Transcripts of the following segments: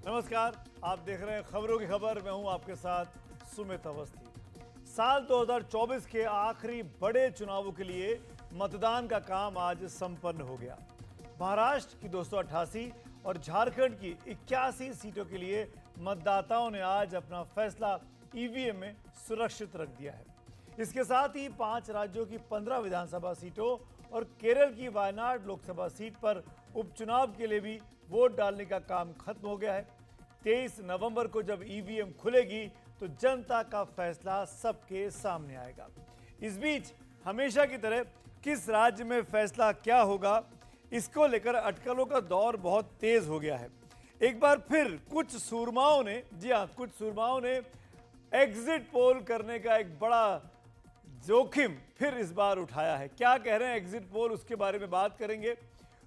नमस्कार, आप देख रहे हैं खबरों की खबर। मैं हूं आपके साथ सुमित अवस्थी। साल 2024 के आखिरी बड़े चुनावों के लिए मतदान का काम आज संपन्न हो गया। महाराष्ट्र की 288 और झारखंड की 81 सीटों के लिए मतदाताओं ने आज अपना फैसला ईवीएम में सुरक्षित रख दिया है। इसके साथ ही 5 राज्यों की 15 विधानसभा सीटों और केरल की वायनाड लोकसभा सीट पर उपचुनाव के लिए भी वोट डालने का काम खत्म हो गया है। 23 नवंबर को जब ईवीएम खुलेगी तो जनता का फैसला सबके सामने आएगा। इस बीच हमेशा की तरह किस राज्य में फैसला क्या होगा, इसको लेकर अटकलों का दौर बहुत तेज हो गया है। एक बार फिर कुछ सूरमाओं ने, जी हाँ, कुछ सूरमाओं ने एग्जिट पोल करने का एक बड़ा जोखिम फिर इस बार उठाया है। क्या कह रहे हैं एग्जिट पोल, उसके बारे में बात करेंगे।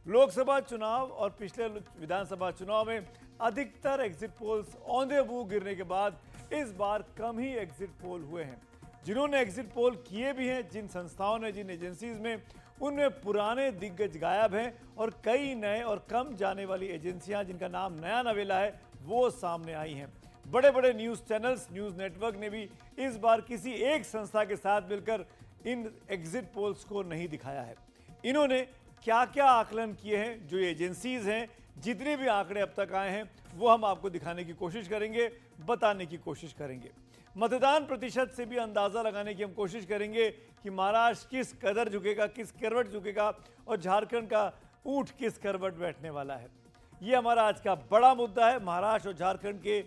लोकसभा चुनाव और पिछले विधानसभा चुनाव में अधिकतर एग्जिट पोल्स औंधे मुंह गिरने के बाद इस बार कम ही एग्जिट पोल हुए हैं। जिन्होंने एग्जिट पोल किए भी हैं, जिन संस्थाओं ने, जिन एजेंसीज में, उनमें पुराने दिग्गज गायब हैं और कई नए और कम जाने वाली एजेंसियां जिनका नाम नया नवेला है वो सामने आई हैं। बड़े बड़े न्यूज़ चैनल्स, न्यूज़ नेटवर्क ने भी इस बार किसी एक संस्था के साथ मिलकर इन एग्जिट पोल्स को नहीं दिखाया है। इन्होंने क्या क्या आकलन किए हैं, जो एजेंसीज हैं, जितने भी आंकड़े अब तक आए हैं वो हम आपको दिखाने की कोशिश करेंगे, बताने की कोशिश करेंगे। मतदान प्रतिशत से भी अंदाज़ा लगाने की हम कोशिश करेंगे कि महाराष्ट्र किस कदर झुकेगा, किस करवट झुकेगा और झारखंड का ऊंट किस करवट बैठने वाला है। ये हमारा आज का बड़ा मुद्दा है। महाराष्ट्र और झारखंड के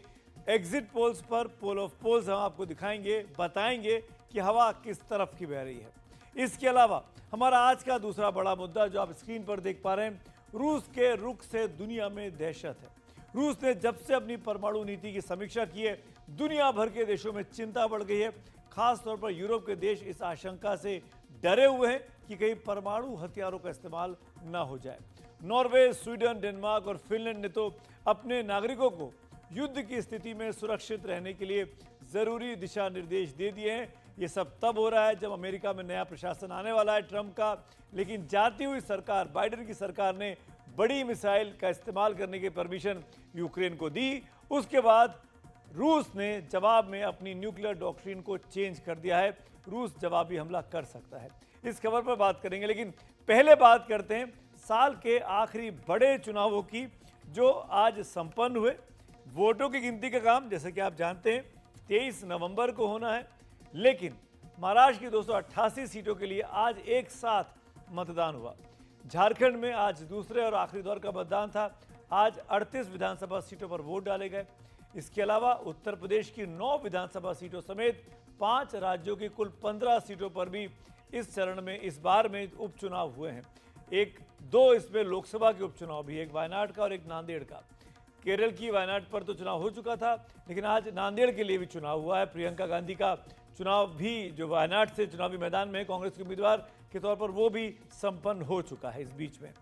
एग्जिट पोल्स पर पोल ऑफ पोल्स हम आपको दिखाएंगे, बताएंगे कि हवा किस तरफ की बह रही है। इसके अलावा हमारा आज का दूसरा बड़ा मुद्दा जो आप स्क्रीन पर देख पा रहे हैं, रूस के रुख से दुनिया में दहशत है। रूस ने जब से अपनी परमाणु नीति की समीक्षा की है, दुनिया भर के देशों में चिंता बढ़ गई है। खासतौर पर यूरोप के देश इस आशंका से डरे हुए हैं कि कहीं परमाणु हथियारों का इस्तेमाल न हो जाए। नॉर्वे, स्वीडन, डेनमार्क और फिनलैंड ने तो अपने नागरिकों को युद्ध की स्थिति में सुरक्षित रहने के लिए जरूरी दिशा निर्देश दे दिए हैं। ये सब तब हो रहा है जब अमेरिका में नया प्रशासन आने वाला है ट्रंप का, लेकिन जाती हुई सरकार, बाइडेन की सरकार ने बड़ी मिसाइल का इस्तेमाल करने की परमिशन यूक्रेन को दी। उसके बाद रूस ने जवाब में अपनी न्यूक्लियर डॉक्ट्रिन को चेंज कर दिया है। रूस जवाबी हमला कर सकता है। इस खबर पर बात करेंगे, लेकिन पहले बात करते हैं साल के आखिरी बड़े चुनावों की जो आज संपन्न हुए। वोटों की गिनती का काम, जैसे कि आप जानते हैं, 23 नवंबर को होना है, लेकिन महाराष्ट्र की 288 सीटों के लिए आज एक साथ मतदान हुआ। झारखंड में आज दूसरे और आखिरी दौर का मतदान था। आज 38 विधानसभा सीटों पर वोट डाले गए। इसके अलावा उत्तर प्रदेश की 9 विधानसभा सीटों समेत 5 राज्यों की कुल 15 सीटों पर भी इस चरण में, इस बार में उपचुनाव हुए हैं। दो इसमें लोकसभा के उपचुनाव भी, एक वायनाड का और एक नांदेड़ का। केरल की वायनाड पर तो चुनाव हो चुका था, लेकिन आज नांदेड़ के लिए भी चुनाव हुआ है। प्रियंका गांधी का चुनाव भी, जो वायनाड से चुनावी मैदान में कांग्रेस के उम्मीदवार के तौर पर, वो भी संपन्न हो चुका है इस बीच में।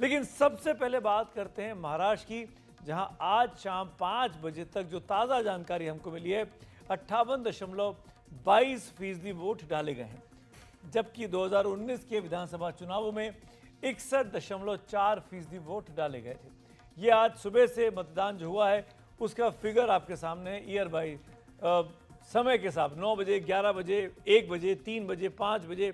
लेकिन सबसे पहले बात करते हैं महाराष्ट्र की, जहां आज शाम 5 बजे तक जो ताज़ा जानकारी हमको मिली है, 58.22% वोट डाले गए हैं, जबकि 2019 के विधानसभा चुनावों में 61.4% वोट डाले गए थे। ये आज सुबह से मतदान जो हुआ है उसका फिगर आपके सामने है, ईयर बाई समय के साथ 9 बजे, 11 बजे, 1 बजे, 3 बजे, 5 बजे।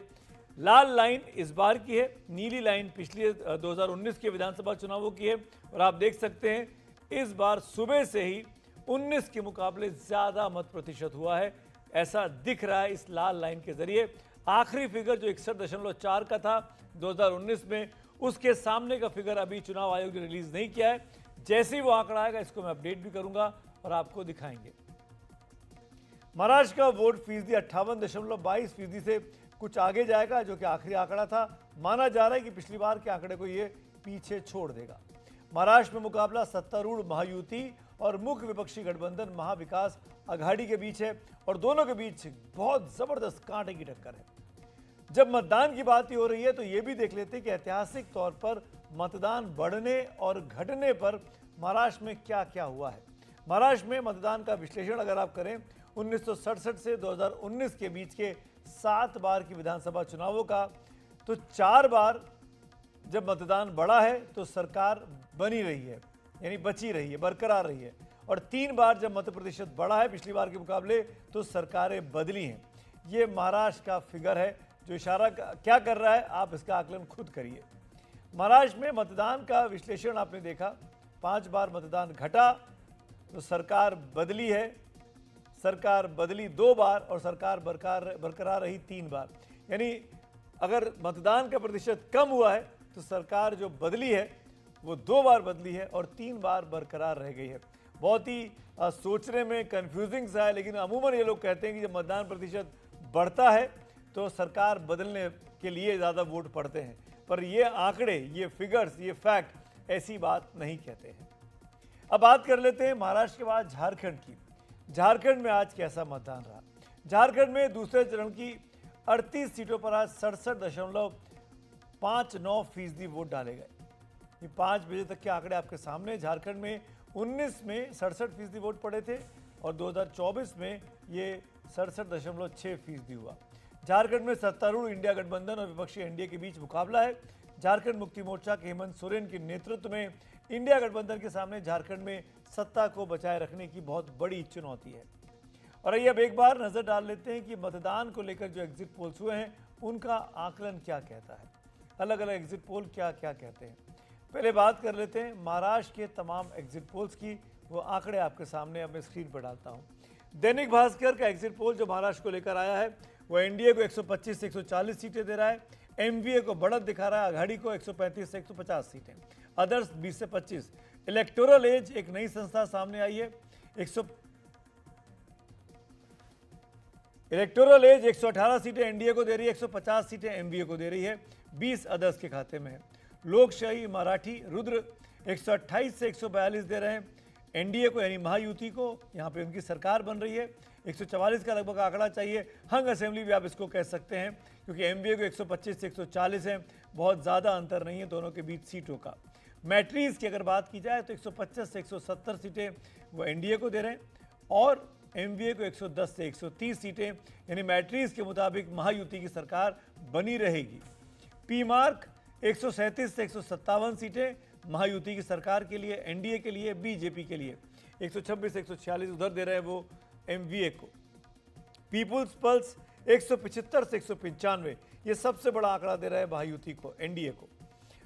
लाल लाइन इस बार की है, नीली लाइन पिछले 2019 के विधानसभा चुनावों की है। और आप देख सकते हैं इस बार सुबह से ही 19 के मुकाबले ज़्यादा मत प्रतिशत हुआ है, ऐसा दिख रहा है इस लाल लाइन के जरिए। आखिरी फिगर जो 61.4 का था 2019 में, उसके सामने का फिगर अभी चुनाव आयोग ने रिलीज नहीं किया है। जैसे ही वो आंकड़ा आएगा इसको मैं अपडेट भी करूंगा और आपको दिखाएंगे। महाराष्ट्र का वोट फीसदी 58.22% से कुछ आगे जाएगा, जो कि आखिरी आंकड़ा था। माना जा रहा है कि पिछली बार के आंकड़े को ये पीछे छोड़ देगा। महाराष्ट्र में मुकाबला सत्तारूढ़ महायुति और मुख्य विपक्षी गठबंधन महाविकास अघाड़ी के बीच है और दोनों के बीच बहुत जबरदस्त कांटे की टक्कर है। जब मतदान की बात ही हो रही है तो ये भी देख लेते हैं कि ऐतिहासिक तौर पर मतदान बढ़ने और घटने पर महाराष्ट्र में क्या क्या हुआ है। महाराष्ट्र में मतदान का विश्लेषण अगर आप करें 1967 से 2019 के बीच के 7 बार की विधानसभा चुनावों का, तो 4 बार जब मतदान बढ़ा है तो सरकार बनी रही है। यानी बची रही है, बरकरार रही है। और 3 बार जब मत प्रतिशत बढ़ा है पिछली बार के मुकाबले तो सरकारें बदली हैं। ये महाराष्ट्र का फिगर है जो इशारा क्या कर रहा है, आप इसका आकलन खुद करिए। महाराष्ट्र में मतदान का विश्लेषण आपने देखा, 5 बार मतदान घटा तो सरकार बदली है, सरकार बदली 2 बार और सरकार बरकरार रही 3 बार। यानी अगर मतदान का प्रतिशत कम हुआ है तो सरकार जो बदली है वो 2 बार बदली है और 3 बार बरकरार रह गई है। बहुत ही सोचने में कंफ्यूजिंग सा है, लेकिन अमूमन ये लोग कहते हैं कि जब मतदान प्रतिशत बढ़ता है तो सरकार बदलने के लिए ज़्यादा वोट पड़ते हैं, पर ये आंकड़े, ये फिगर्स, ये फैक्ट ऐसी बात नहीं कहते हैं। अब बात कर लेते हैं महाराष्ट्र के बाद झारखंड की। झारखंड में आज कैसा मतदान रहा। झारखंड में दूसरे चरण की 38 सीटों पर आज 67.59% वोट डाले गए। ये 5 बजे तक के आंकड़े आपके सामने। झारखंड में 19 में 67% वोट पड़े थे और 2024 में ये 67.6% हुआ। झारखंड में सत्तारूढ़ इंडिया गठबंधन और विपक्षी एनडीए के बीच मुकाबला है। झारखंड मुक्ति मोर्चा के हेमंत सोरेन के नेतृत्व में इंडिया गठबंधन के सामने झारखंड में सत्ता को बचाए रखने की बहुत बड़ी चुनौती है। और आइए अब एक बार नजर डाल लेते हैं कि मतदान को लेकर जो एग्जिट पोल्स हुए हैं उनका आकलन क्या कहता है, अलग अलग एग्जिट पोल क्या क्या कहते हैं। पहले बात कर लेते हैं महाराष्ट्र के तमाम एग्जिट पोल्स की। वो आंकड़े आपके सामने अब मैं स्क्रीन पर डालता हूं। दैनिक भास्कर का एग्जिट पोल जो महाराष्ट्र को लेकर आया है वो एनडीए को 125 से 140 सीटें दे रहा है, एमवीए को बढ़त दिखा रहा है, अघाड़ी को 135 से 150 सीटें, अदर्स 20 से 25। इलेक्टोरल एज एक नई संस्था सामने आई है, इलेक्टोरल एज 118 सीटें एनडीए को दे रही है, 150 सीटें एमवीए को दे रही है, 20 अदर्स के खाते में है। लोकशाही मराठी रुद्र 128 से 142 दे रहे हैं एनडीए को, यानी महायुति को, यहाँ पे उनकी सरकार बन रही है। 144 का लगभग आंकड़ा चाहिए, हंग असेंबली भी आप इसको कह सकते हैं, क्योंकि एमवीए को 125 से 140 है, बहुत ज़्यादा अंतर नहीं है दोनों के बीच सीटों का। मैट्रीज की अगर बात की जाए तो 125 से 170 सीटें वो एनडीए को दे रहे हैं और एमवीए को 110 से 130 सीटें, यानी मैट्रीज के मुताबिक महायुति की सरकार बनी रहेगी। पी मार्क 137 से 157 सीटें महायुति की सरकार के लिए, एनडीए के लिए, बीजेपी के लिए। 126 से 146 उधर दे रहे हैं वो एमवीए को। पीपुल्स पल्स 175 से 195, ये सबसे बड़ा आंकड़ा दे रहा है महायुति को, एनडीए को,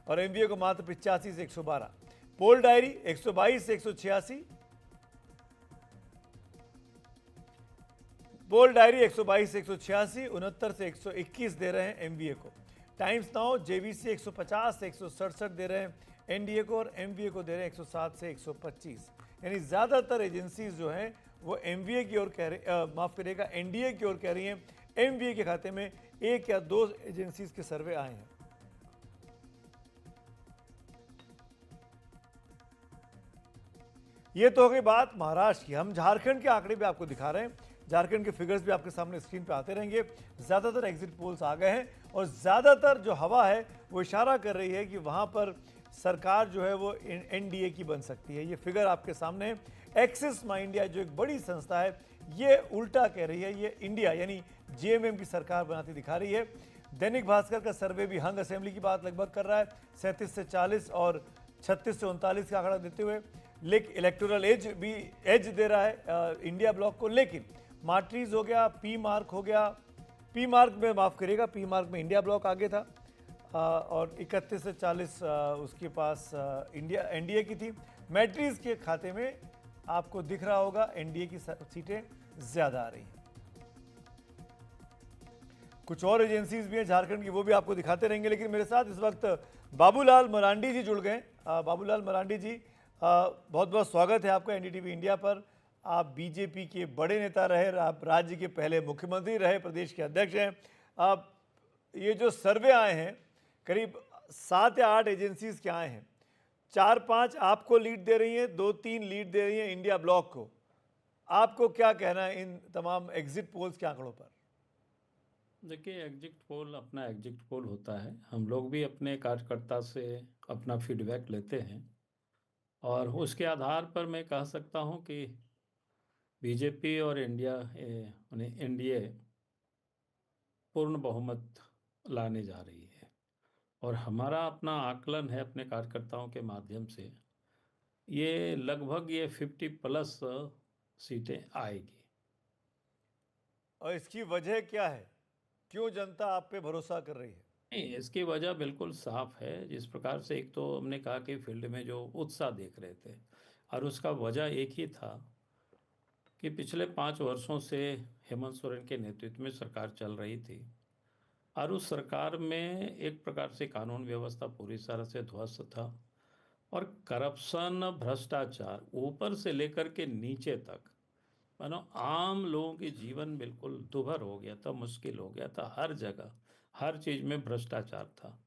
और एमवीए को मात्र 85 से 112। पोल डायरी 122 से 186, पोल डायरी 122 से 186, 69 से 121 दे रहे हैं एमवीए को। टाइम्स नाउ जेवीसी 150 से 167 दे रहे हैं एनडीए को और एमवीए को दे रहे हैं 107 से 125। यानी ज़्यादातर एजेंसीज जो हैं वो एमवीए की ओर कह रहे, माफ़ करिएगा, एनडीए की ओर कह रही हैं। एमवीए के खाते में 1 या 2 एजेंसीज के सर्वे आए हैं। ये तो हो गई बात महाराष्ट्र की। हम झारखंड के आंकड़े भी आपको दिखा रहे हैं, झारखंड के फिगर्स भी आपके सामने स्क्रीन पे आते रहेंगे। ज़्यादातर एग्जिट पोल्स आ गए हैं और ज़्यादातर जो हवा है वो इशारा कर रही है कि वहाँ पर सरकार जो है वो एनडीए की बन सकती है। ये फिगर आपके सामने है। एक्सिस माई इंडिया जो एक बड़ी संस्था है ये उल्टा कह रही है, ये इंडिया यानी जेएमएम की सरकार बनाती दिखा रही है। दैनिक भास्कर का सर्वे भी हंग असेंबली की बात लगभग कर रहा है, 37 से 40 और 36 से 39 का आंकड़ा देते हुए। लेकिन इलेक्टोरल एज भी एज दे रहा है इंडिया ब्लॉक को, लेकिन मार्ट्रीज हो गया, पी मार्क हो गया, पी मार्क में माफ़ करिएगा, पी मार्क में इंडिया ब्लॉक आगे था और 31 से 40 उसके पास इंडिया एनडीए की थी। मैट्रीज के खाते में आपको दिख रहा होगा एनडीए की सीटें ज़्यादा आ रही हैं। कुछ और एजेंसीज भी हैं झारखंड की, वो भी आपको दिखाते रहेंगे। लेकिन मेरे साथ इस वक्त बाबूलाल मरांडी जी जुड़ गए। बाबूलाल मरांडी जी, बहुत बहुत स्वागत है आपका एनडीटीवी इंडिया पर। आप बीजेपी के बड़े नेता रहे, आप राज्य के पहले मुख्यमंत्री रहे, प्रदेश के अध्यक्ष हैं। आप ये जो सर्वे आए हैं, करीब 7 या 8 एजेंसीज के आए हैं, 4-5 आपको लीड दे रही हैं, 2-3 लीड दे रही हैं इंडिया ब्लॉक को। आपको क्या कहना है इन तमाम एग्जिट पोल्स के आंकड़ों पर? देखिए, एग्जिट पोल अपना एग्जिट पोल होता है। हम लोग भी अपने कार्यकर्ता से अपना फीडबैक लेते हैं और उसके आधार पर मैं कह सकता हूं कि बीजेपी और एनडीए पूर्ण बहुमत लाने जा रही है। और हमारा अपना आकलन है अपने कार्यकर्ताओं के माध्यम से ये लगभग ये 50 प्लस सीटें आएगी। और इसकी वजह क्या है? क्यों जनता आप पे भरोसा कर रही है? नहीं, इसकी वजह बिल्कुल साफ है। जिस प्रकार से एक तो हमने कहा कि फील्ड में जो उत्साह देख रहे थे, और उसका वजह एक ही था कि पिछले 5 वर्षों से हेमंत सोरेन के नेतृत्व में सरकार चल रही थी, और उस सरकार में एक प्रकार से कानून व्यवस्था पूरी तरह से ध्वस्त था, और करप्शन, भ्रष्टाचार ऊपर से लेकर के नीचे तक, मानो आम लोगों के जीवन बिल्कुल दुभर हो गया था, मुश्किल हो गया था। हर जगह हर चीज में भ्रष्टाचार था,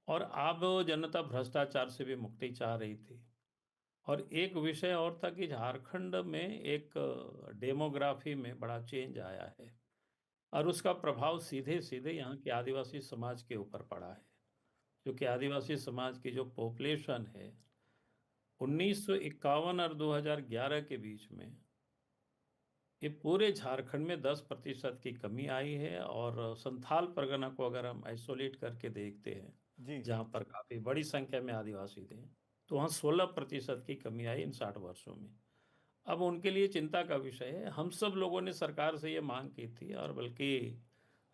और अब जनता भ्रष्टाचार से भी मुक्ति चाह रही थी। और एक विषय और था कि झारखंड में एक डेमोग्राफी में बड़ा चेंज आया है, और उसका प्रभाव सीधे सीधे यहाँ के आदिवासी समाज के ऊपर पड़ा है। क्योंकि आदिवासी समाज की जो पॉपुलेशन है, 1951 और 2011 के बीच में ये पूरे झारखंड में 10% की कमी आई है। और संथाल परगना को अगर हम आइसोलेट करके देखते हैं, जी। जहाँ पर काफी बड़ी संख्या में आदिवासी थे, तो वहाँ 16% की कमी आई इन 60 वर्षों में। अब उनके लिए चिंता का विषय है। हम सब लोगों ने सरकार से ये मांग की थी, और बल्कि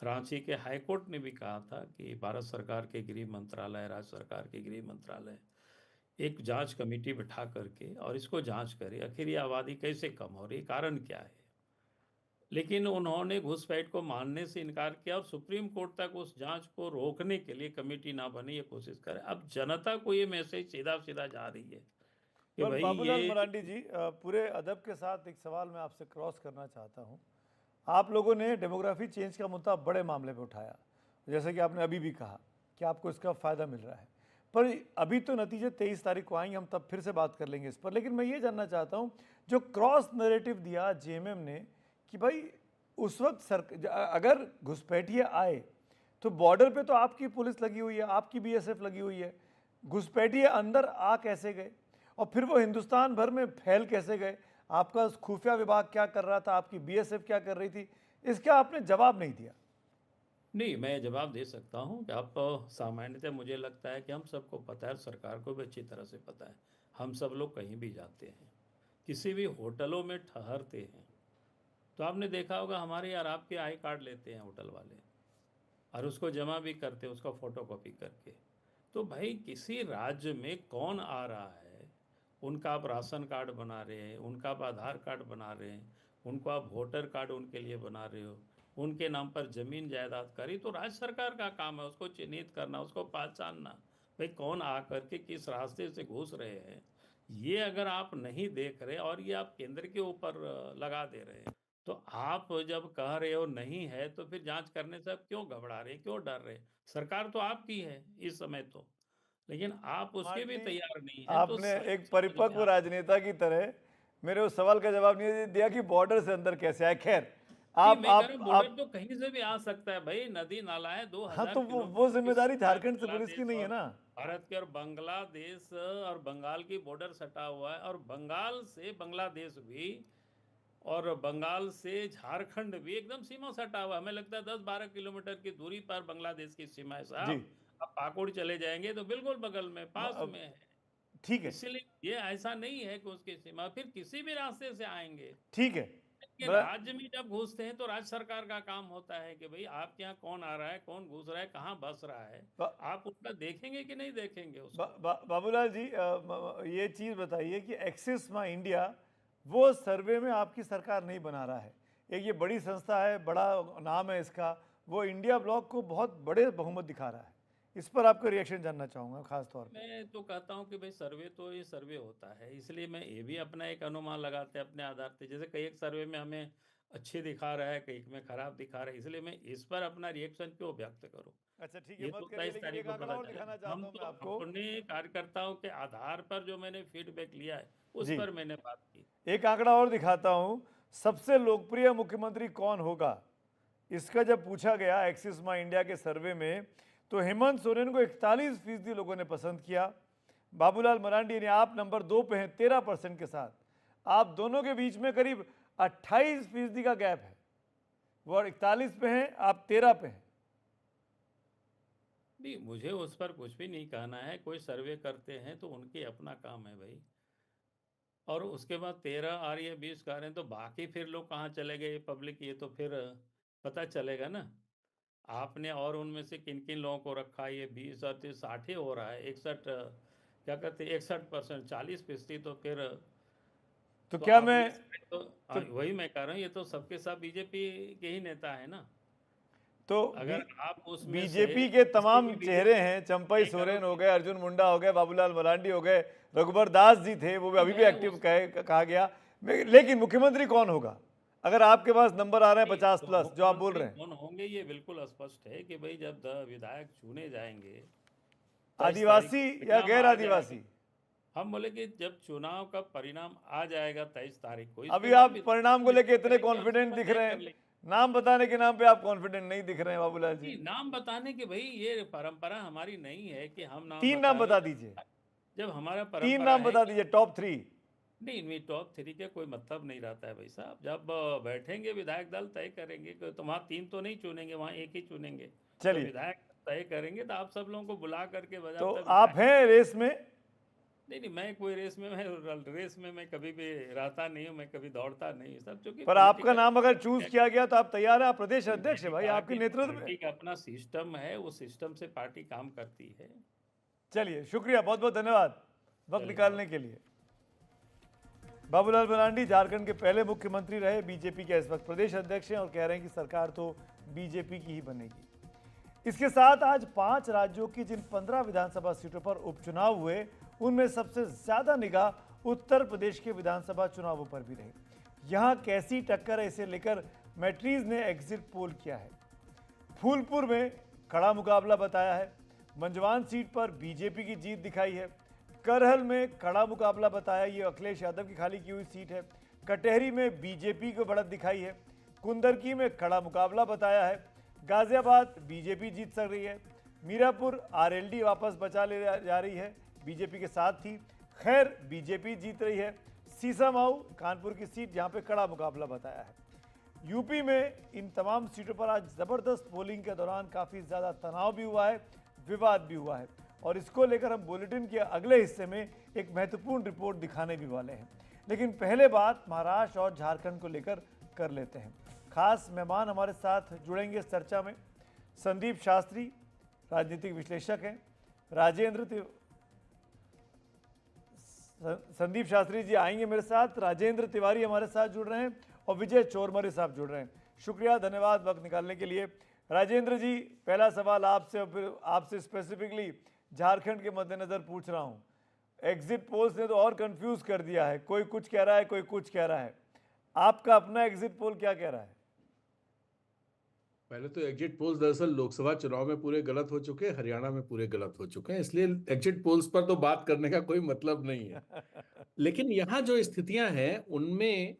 रांची के हाईकोर्ट ने भी कहा था कि भारत सरकार के गृह मंत्रालय, राज्य सरकार के गृह मंत्रालय एक जांच कमेटी बिठा करके और इसको जांच करे, आखिर ये आबादी कैसे कम हो रही, कारण क्या है। लेकिन उन्होंने घुसपैठ को मानने से इनकार किया, और सुप्रीम कोर्ट तक उस जांच को रोकने के लिए कमेटी ना बने, ये कोशिश करे। अब जनता को ये मैसेज सीधा सीधा जा रही है कि पर भाई बाबूलाल ये मरांडी जी, पूरे अदब के साथ एक सवाल मैं आपसे क्रॉस करना चाहता हूं। आप लोगों ने डेमोग्राफी चेंज का मुद्दा बड़े मामले पे उठाया, जैसे कि आपने अभी भी कहा कि आपको इसका फ़ायदा मिल रहा है। पर अभी तो नतीजे 23 तारीख को आएंगे, हम तब फिर से बात कर लेंगे इस पर। लेकिन मैं ये जानना चाहता हूँ, जो क्रॉस नैरेटिव दिया जेएमएम ने कि भाई उस वक्त अगर घुसपैठिए आए तो बॉर्डर पे तो आपकी पुलिस लगी हुई है, आपकी बीएसएफ लगी हुई है, घुसपैठिए अंदर आ कैसे गए और फिर वो हिंदुस्तान भर में फैल कैसे गए? आपका खुफिया विभाग क्या कर रहा था, आपकी बीएसएफ क्या कर रही थी? इसका आपने जवाब नहीं दिया। नहीं, मैं जवाब दे सकता हूँ कि आप सामान्यतः मुझे लगता है कि हम सबको पता है, सरकार को भी अच्छी तरह से पता है। हम सब लोग कहीं भी जाते हैं, किसी भी होटलों में ठहरते हैं, तो आपने देखा होगा हमारे यार आपके आई कार्ड लेते हैं होटल वाले, और उसको जमा भी करते हैं, उसका फोटोकॉपी करके। तो भाई किसी राज्य में कौन आ रहा है, उनका आप राशन कार्ड बना रहे हैं, उनका आप आधार कार्ड बना रहे हैं, उनको आप वोटर कार्ड उनके लिए बना रहे हो, उनके नाम पर जमीन जायदाद करी, तो राज्य सरकार का काम है उसको चिन्हित करना, उसको पहचानना, भाई कौन आ करके किस रास्ते से घुस रहे हैं। ये अगर आप नहीं देख रहे और ये आप केंद्र के ऊपर लगा दे रहे हैं, तो आप जब कह रहे हो नहीं है, तो फिर जांच करने से आप क्यों घबरा रहे, क्यों डर रहे? सरकार तो आपकी है इस समय तो, लेकिन आप उसके भी मार्टी, तैयार नहीं है, तो आपने एक समझ में परिपक्व राजनेता की तरह मेरे उस सवाल का जवाब नहीं दिया कि बॉर्डर से अंदर कैसे आए। खैर, नहीं, आप मैं कह रहा आप हूँ बॉर्डर आप तो कहीं से भी आ सकता है भाई, नदी नाला है, दो हाँ, हजार तो वो किलोमीटर की जिम्मेदारी सीमा है झारखंड से पुलिस की बांग्लादेश नहीं है और ना। भारत के, और बांग्लादेश और बंगाल की बॉर्डर सटा हुआ है, और बंगाल से बांग्लादेश भी, और बंगाल से झारखंड भी एकदम सीमा सटा हुआ है। हमें लगता है 10-12 किलोमीटर की दूरी पर बांग्लादेश की सीमा है जी। साहब। अब पाकुड़ चले जाएंगे तो बिल्कुल बगल में, पास में है। ठीक है। इसलिए ये ऐसा नहीं है कि उसकी सीमा, फिर किसी भी रास्ते से आएंगे। ठीक है। लेकिन मैं राज्य में जब घुसते हैं तो राज्य सरकार का काम होता है कि भाई आपके यहाँ कौन आ रहा है, कौन घुस रहा है, कहाँ बस रहा है, बा, आप उसका देखेंगे कि नहीं देखेंगे बा, उसको। बा, बाबूलाल जी, ये चीज़ बताइए कि एक्सिस माई इंडिया वो सर्वे में आपकी सरकार नहीं बना रहा है। एक ये बड़ी संस्था है, बड़ा नाम है इसका, वो इंडिया ब्लॉक को बहुत बड़े बहुमत दिखा रहा है। इस पर आपका रिएक्शन जानना चाहूँगा खास तौर पे। मैं तो कहता हूँ कि भाई सर्वे तो ये सर्वे होता है, इसलिए मैं ये भी अपना एक अनुमान लगाते हैं अपने आधार पे। जैसे कई एक सर्वे में हमें अच्छे दिखा रहा है, कई में खराब दिखा रहा है, इसलिए मैं इस पर अपना रिएक्शन क्यों व्यक्त करूँ। अच्छा ठीक है, ये मत तो करिए, 23 लेकिन तारीख एक को आंकड़ा पता और दिखाना चलेगा। चाहता हम हूँ तो मैं आपको। अपने कार्यकर्ताओं के आधार पर जो मैंने फीडबैक लिया है उस जी, पर मैंने बात की। एक आंकड़ा और दिखाता हूँ। सबसे लोकप्रिय मुख्यमंत्री कौन होगा, इसका जब पूछा गया एक्सिस माई इंडिया के सर्वे में, तो हेमंत सोरेन को 41% लोगों ने पसंद किया। बाबूलाल मरांडी ने, आप नंबर 2 पे हैं 13% के साथ। आप दोनों के बीच में करीब 28% का गैप है। वो 41 पे हैं, आप 13 पे हैं। नहीं, मुझे उस पर कुछ भी नहीं कहना है। कोई सर्वे करते हैं तो उनके अपना काम है भाई। और उसके बाद 13 आ रही है, 20 का रहे हैं, तो बाकी फिर लोग कहाँ चले गए पब्लिक, ये तो फिर पता चलेगा ना। आपने और उनमें से किन किन लोगों को रखा, ये 20 और 60 ही हो रहा है, 61 क्या कहते हैं, 61%, 40%, तो फिर तो तो क्या आप मैं ये तो तो वही मैं कह रहा हूँ, ये तो सबके सब बीजेपी के ही नेता है ना। तो अगर आप उसमें से बीजेपी के किसी तमाम भी चेहरे बीजेपी हैं, चंपई नहीं सोरेन हो करोगे, गए, अर्जुन मुंडा हो गए, बाबूलाल मरांडी हो गए, रघुबर दास जी थे, वो भी अभी भी मैं एक्टिव उस कहा गया। लेकिन मुख्यमंत्री कौन होगा? अगर आपके पास नंबर आ रहे हैं नहीं, 50 तो प्लस जो आप बोल मुख्यमंत्री रहे हैं, कौन होंगे ये बिल्कुल स्पष्ट है कि भाई जब विधायक चुने जाएंगे 23 तारीख आदिवासी को या परिणाम गैर आ जाएगा। आदिवासी? हम बोले कि जब चुनाव का परिणाम आ जाएगा 23 तारीख को, अभी इसके बाद आप परिणाम को विधायक लेके निर्णय इतने करेंगे और उसके कॉन्फिडेंट बाद दिख तय रहे कर हैं, लेंगे। नाम बताने के नाम पे आप कॉन्फिडेंट नहीं दिख रहे हैं बाबूलाल जी। नहीं, नाम बताने की भाई ये परंपरा हमारी नहीं है कि हम नाम 3 नाम बताएं। बता दीजिए, जब हमारा 3 नाम परंपरा है बता कि दीजिए, टॉप 3। नहीं, इनमें टॉप 3 के कोई मतलब नहीं रहता है भाई साहब। जब बैठेंगे विधायक दल तय करेंगे तो वहाँ 3 तो नहीं चुनेंगे, वहाँ एक ही चुनेंगे। तो चलिए, विधायक तय करेंगे तो आप सब लोगों को बुला करके तो बाज़ाब्ता आप विधायक। हैं रेस में? नहीं नहीं, मैं कोई रेस में मैं कभी भी रहता नहीं हूँ, मैं कभी दौड़ता नहीं हूँ सब, चूंकि पर आपका पॉलिटिकल नाम अगर चूज किया गया तो आप तैयार हैं? आप प्रदेश अध्यक्ष है मैंने भाई, कहा आपके कि नेतृत्व में। पार्टी का अपना सिस्टम है, उस सिस्टम से पार्टी काम करती है। चलिए, शुक्रिया, बहुत बहुत धन्यवाद वक्त चलिए, निकालने के लिए। बाबूलाल मरांडी झारखंड के पहले मुख्यमंत्री रहे, बीजेपी के इस वक्त प्रदेश अध्यक्ष हैं और कह रहे हैं कि सरकार तो बीजेपी की ही बनेगी। इसके साथ आज 5 राज्यों की जिन 15 विधानसभा सीटों पर उपचुनाव हुए, उनमें सबसे ज्यादा निगाह उत्तर प्रदेश के विधानसभा चुनावों पर भी रही। यहां कैसी टक्कर है, इसे लेकर मैट्रीज ने एग्जिट पोल किया है। फूलपुर में कड़ा मुकाबला बताया है, मंजवान सीट पर बीजेपी की जीत दिखाई है, करहल में कड़ा मुकाबला बताया, ये अखिलेश यादव की खाली की हुई सीट है, कटहरी में बीजेपी को बढ़त दिखाई है, कुंदरकी में कड़ा मुकाबला बताया है, गाजियाबाद बीजेपी जीत सक रही है, मीरापुर आरएलडी वापस बचा ले जा रही है, बीजेपी के साथ थी, खैर बीजेपी जीत रही है, सीसामाऊ कानपुर की सीट जहां पे कड़ा मुकाबला बताया है। यूपी में इन तमाम सीटों पर आज जबरदस्त पोलिंग के दौरान काफ़ी ज़्यादा तनाव भी हुआ है, विवाद भी हुआ है, और इसको लेकर हम बुलेटिन के अगले हिस्से में एक महत्वपूर्ण रिपोर्ट दिखाने भी वाले हैं। लेकिन पहले बात महाराष्ट्र और झारखंड को लेकर कर लेते हैं। खास मेहमान हमारे साथ जुड़ेंगे इस चर्चा में। संदीप शास्त्री राजनीतिक विश्लेषक हैं, संदीप शास्त्री जी आएंगे मेरे साथ, राजेंद्र तिवारी हमारे साथ जुड़ रहे हैं और विजय चोरमरे साहब जुड़ रहे हैं। शुक्रिया, धन्यवाद वक्त निकालने के लिए। राजेंद्र जी, पहला सवाल आपसे और फिर आपसे स्पेसिफिकली झारखंड के मद्देनजर पूछ रहा हूं। एग्जिट पोल्स ने तो और कंफ्यूज कर दिया है, कोई कुछ कह रहा है, कोई कुछ कह रहा है। आपका अपना एग्जिट पोल क्या कह रहा है? पहले तो एग्जिट पोल्स दरअसल लोकसभा चुनाव में पूरे गलत हो चुके हैं, हरियाणा में पूरे गलत हो चुके हैं, इसलिए एग्जिट पोल्स पर तो बात करने का कोई मतलब नहीं है। लेकिन यहाँ जो स्थितियां हैं उनमें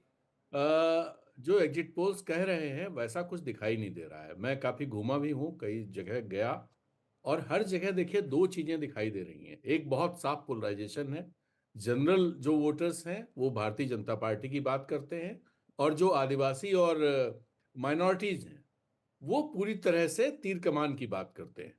जो एग्जिट पोल्स कह रहे हैं वैसा कुछ दिखाई नहीं दे रहा है। मैं काफी घूमा भी हूँ, कई जगह गया, और हर जगह देखिए दो चीजें दिखाई दे रही हैं। एक बहुत साफ पोलराइजेशन है, जनरल जो वोटर्स हैं वो भारतीय जनता पार्टी की बात करते हैं, और जो आदिवासी और माइनॉरिटीज हैं वो पूरी तरह से तीर कमान की बात करते हैं।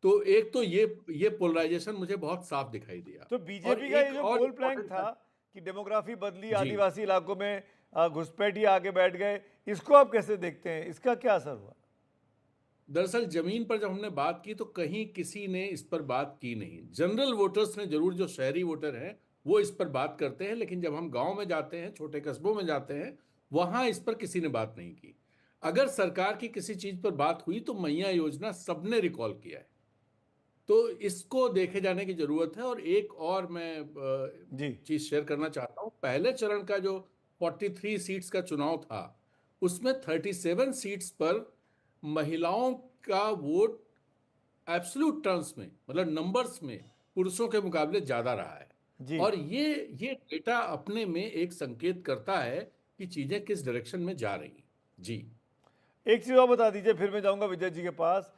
तो एक तो ये पोलराइजेशन मुझे बहुत साफ दिखाई दिया। तो और बीजेपी का ये एक जो और पोल प्लैंक इम्पोर्टेंट था कि डेमोग्राफी बदली, जी, आदिवासी इलाकों में घुसपैठिए आके बैठ गए, इसको आप कैसे देखते हैं? इसका क्या असर हुआ? दरअसल जमीन पर जब हमने बात की तो कहीं किसी ने इस पर बात की नहीं। जनरल वोटर्स ने जरूर, जो शहरी वोटर हैं वो इस पर बात करते हैं, लेकिन जब हम गांव में जाते हैं, छोटे कस्बों में जाते हैं, वहां इस पर किसी ने बात नहीं की। अगर सरकार की किसी चीज पर बात हुई तो मैया योजना सबने रिकॉल किया है, तो इसको देखे जाने की जरूरत है। और एक और मैं जी, चीज शेयर करना चाहता हूं। पहले चरण का जो 43 सीट्स का चुनाव था उसमें 37 सीट्स पर महिलाओं का वोट एब्सोल्यूट टर्म्स में, मतलब नंबर्स में, पुरुषों के मुकाबले ज्यादा रहा है। जी। और ये डेटा अपने में एक संकेत करता है कि चीजें किस डायरेक्शन में जा रही हैं। जी, एक चीज़ और बता दीजिए, फिर मैं जाऊंगा विजय जी के पास।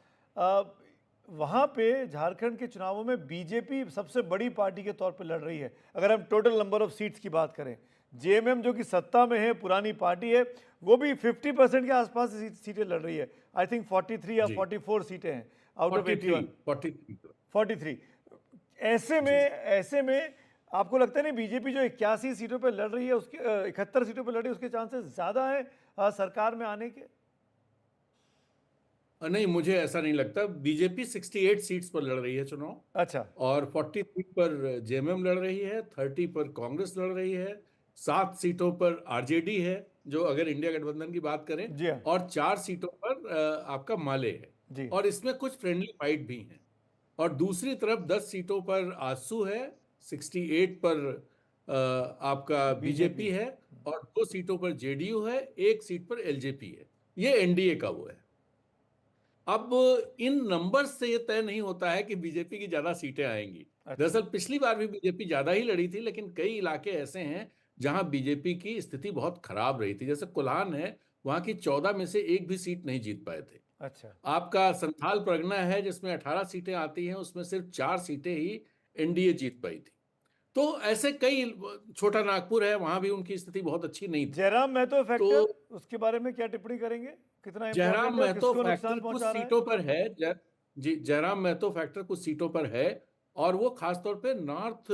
वहाँ पे झारखंड के चुनावों में बीजेपी सबसे बड़ी पार्टी के तौर पे लड़ रही है। अगर हम टोटल नंबर ऑफ सीट्स की बात करें, जेएमएम जो कि सत्ता में है, पुरानी पार्टी है, वो भी 50% के आसपास सीटें लड़ रही है। आई थिंक 43 या जी, 44 सीटें हैं आउट ऑफ 81। 43 43। ऐसे में जी, ऐसे में आपको लगता है नहीं बीजेपी जो 81 सीटों पे लड़ रही है उसके 71 सीटों पे लड़ रही है उसके चांसेस ज्यादा है सरकार में आने के? नहीं, मुझे ऐसा नहीं लगता। बीजेपी 68 सीट्स पर लड़ रही है चुनाव, अच्छा। और 40 सीट पर जेएमएम लड़ रही है, 30 पर कांग्रेस लड़ रही है, 7 सीटों पर आरजेडी है जो अगर इंडिया गठबंधन की बात करें, जी हाँ। और 4 सीटों पर आपका माले है। जी। और इसमें कुछ फ्रेंडली फाइट भी हैं। और दूसरी तरफ 10 सीटों पर आजसू है, 68 पर आपका बीजेपी। बीजेपी है, और 2 सीटों पर जेडीयू है, 1 सीट पर एलजेपी है। ये एनडीए का वो है। अब इन नंबर्स से ये तय नहीं होता है कि बीजेपी की ज्यादा सीटें आएंगी। अच्छा। दरअसल पिछली बार भी बीजेपी ज्यादा ही लड़ी थी, लेकिन कई इलाके ऐसे हैं जहां बीजेपी की स्थिति बहुत खराब रही थी। जैसे कोल्हान है, वहां की 14 में से एक भी सीट नहीं जीत पाए थे। अच्छा। आपका संथाल परगना है जिसमें 18 सीटें आती हैं, उसमें सिर्फ 4 सीटें ही एनडीए जीत पाई थी। तो ऐसे कई, छोटा नागपुर है, वहां भी उनकी स्थिति बहुत अच्छी नहीं थी। जयराम महतो तो फैक्टर, उसके बारे में क्या टिप्पणी करेंगे? कितना जयराम इंपॉर्टेंट है और महतो किसको फैक्टर नुकसान कुछ पहुंचा रहा है? सीटों पर है। जी, जयराम महतो फैक्टर कुछ सीटों पर है, और वो खासतौर पे नॉर्थ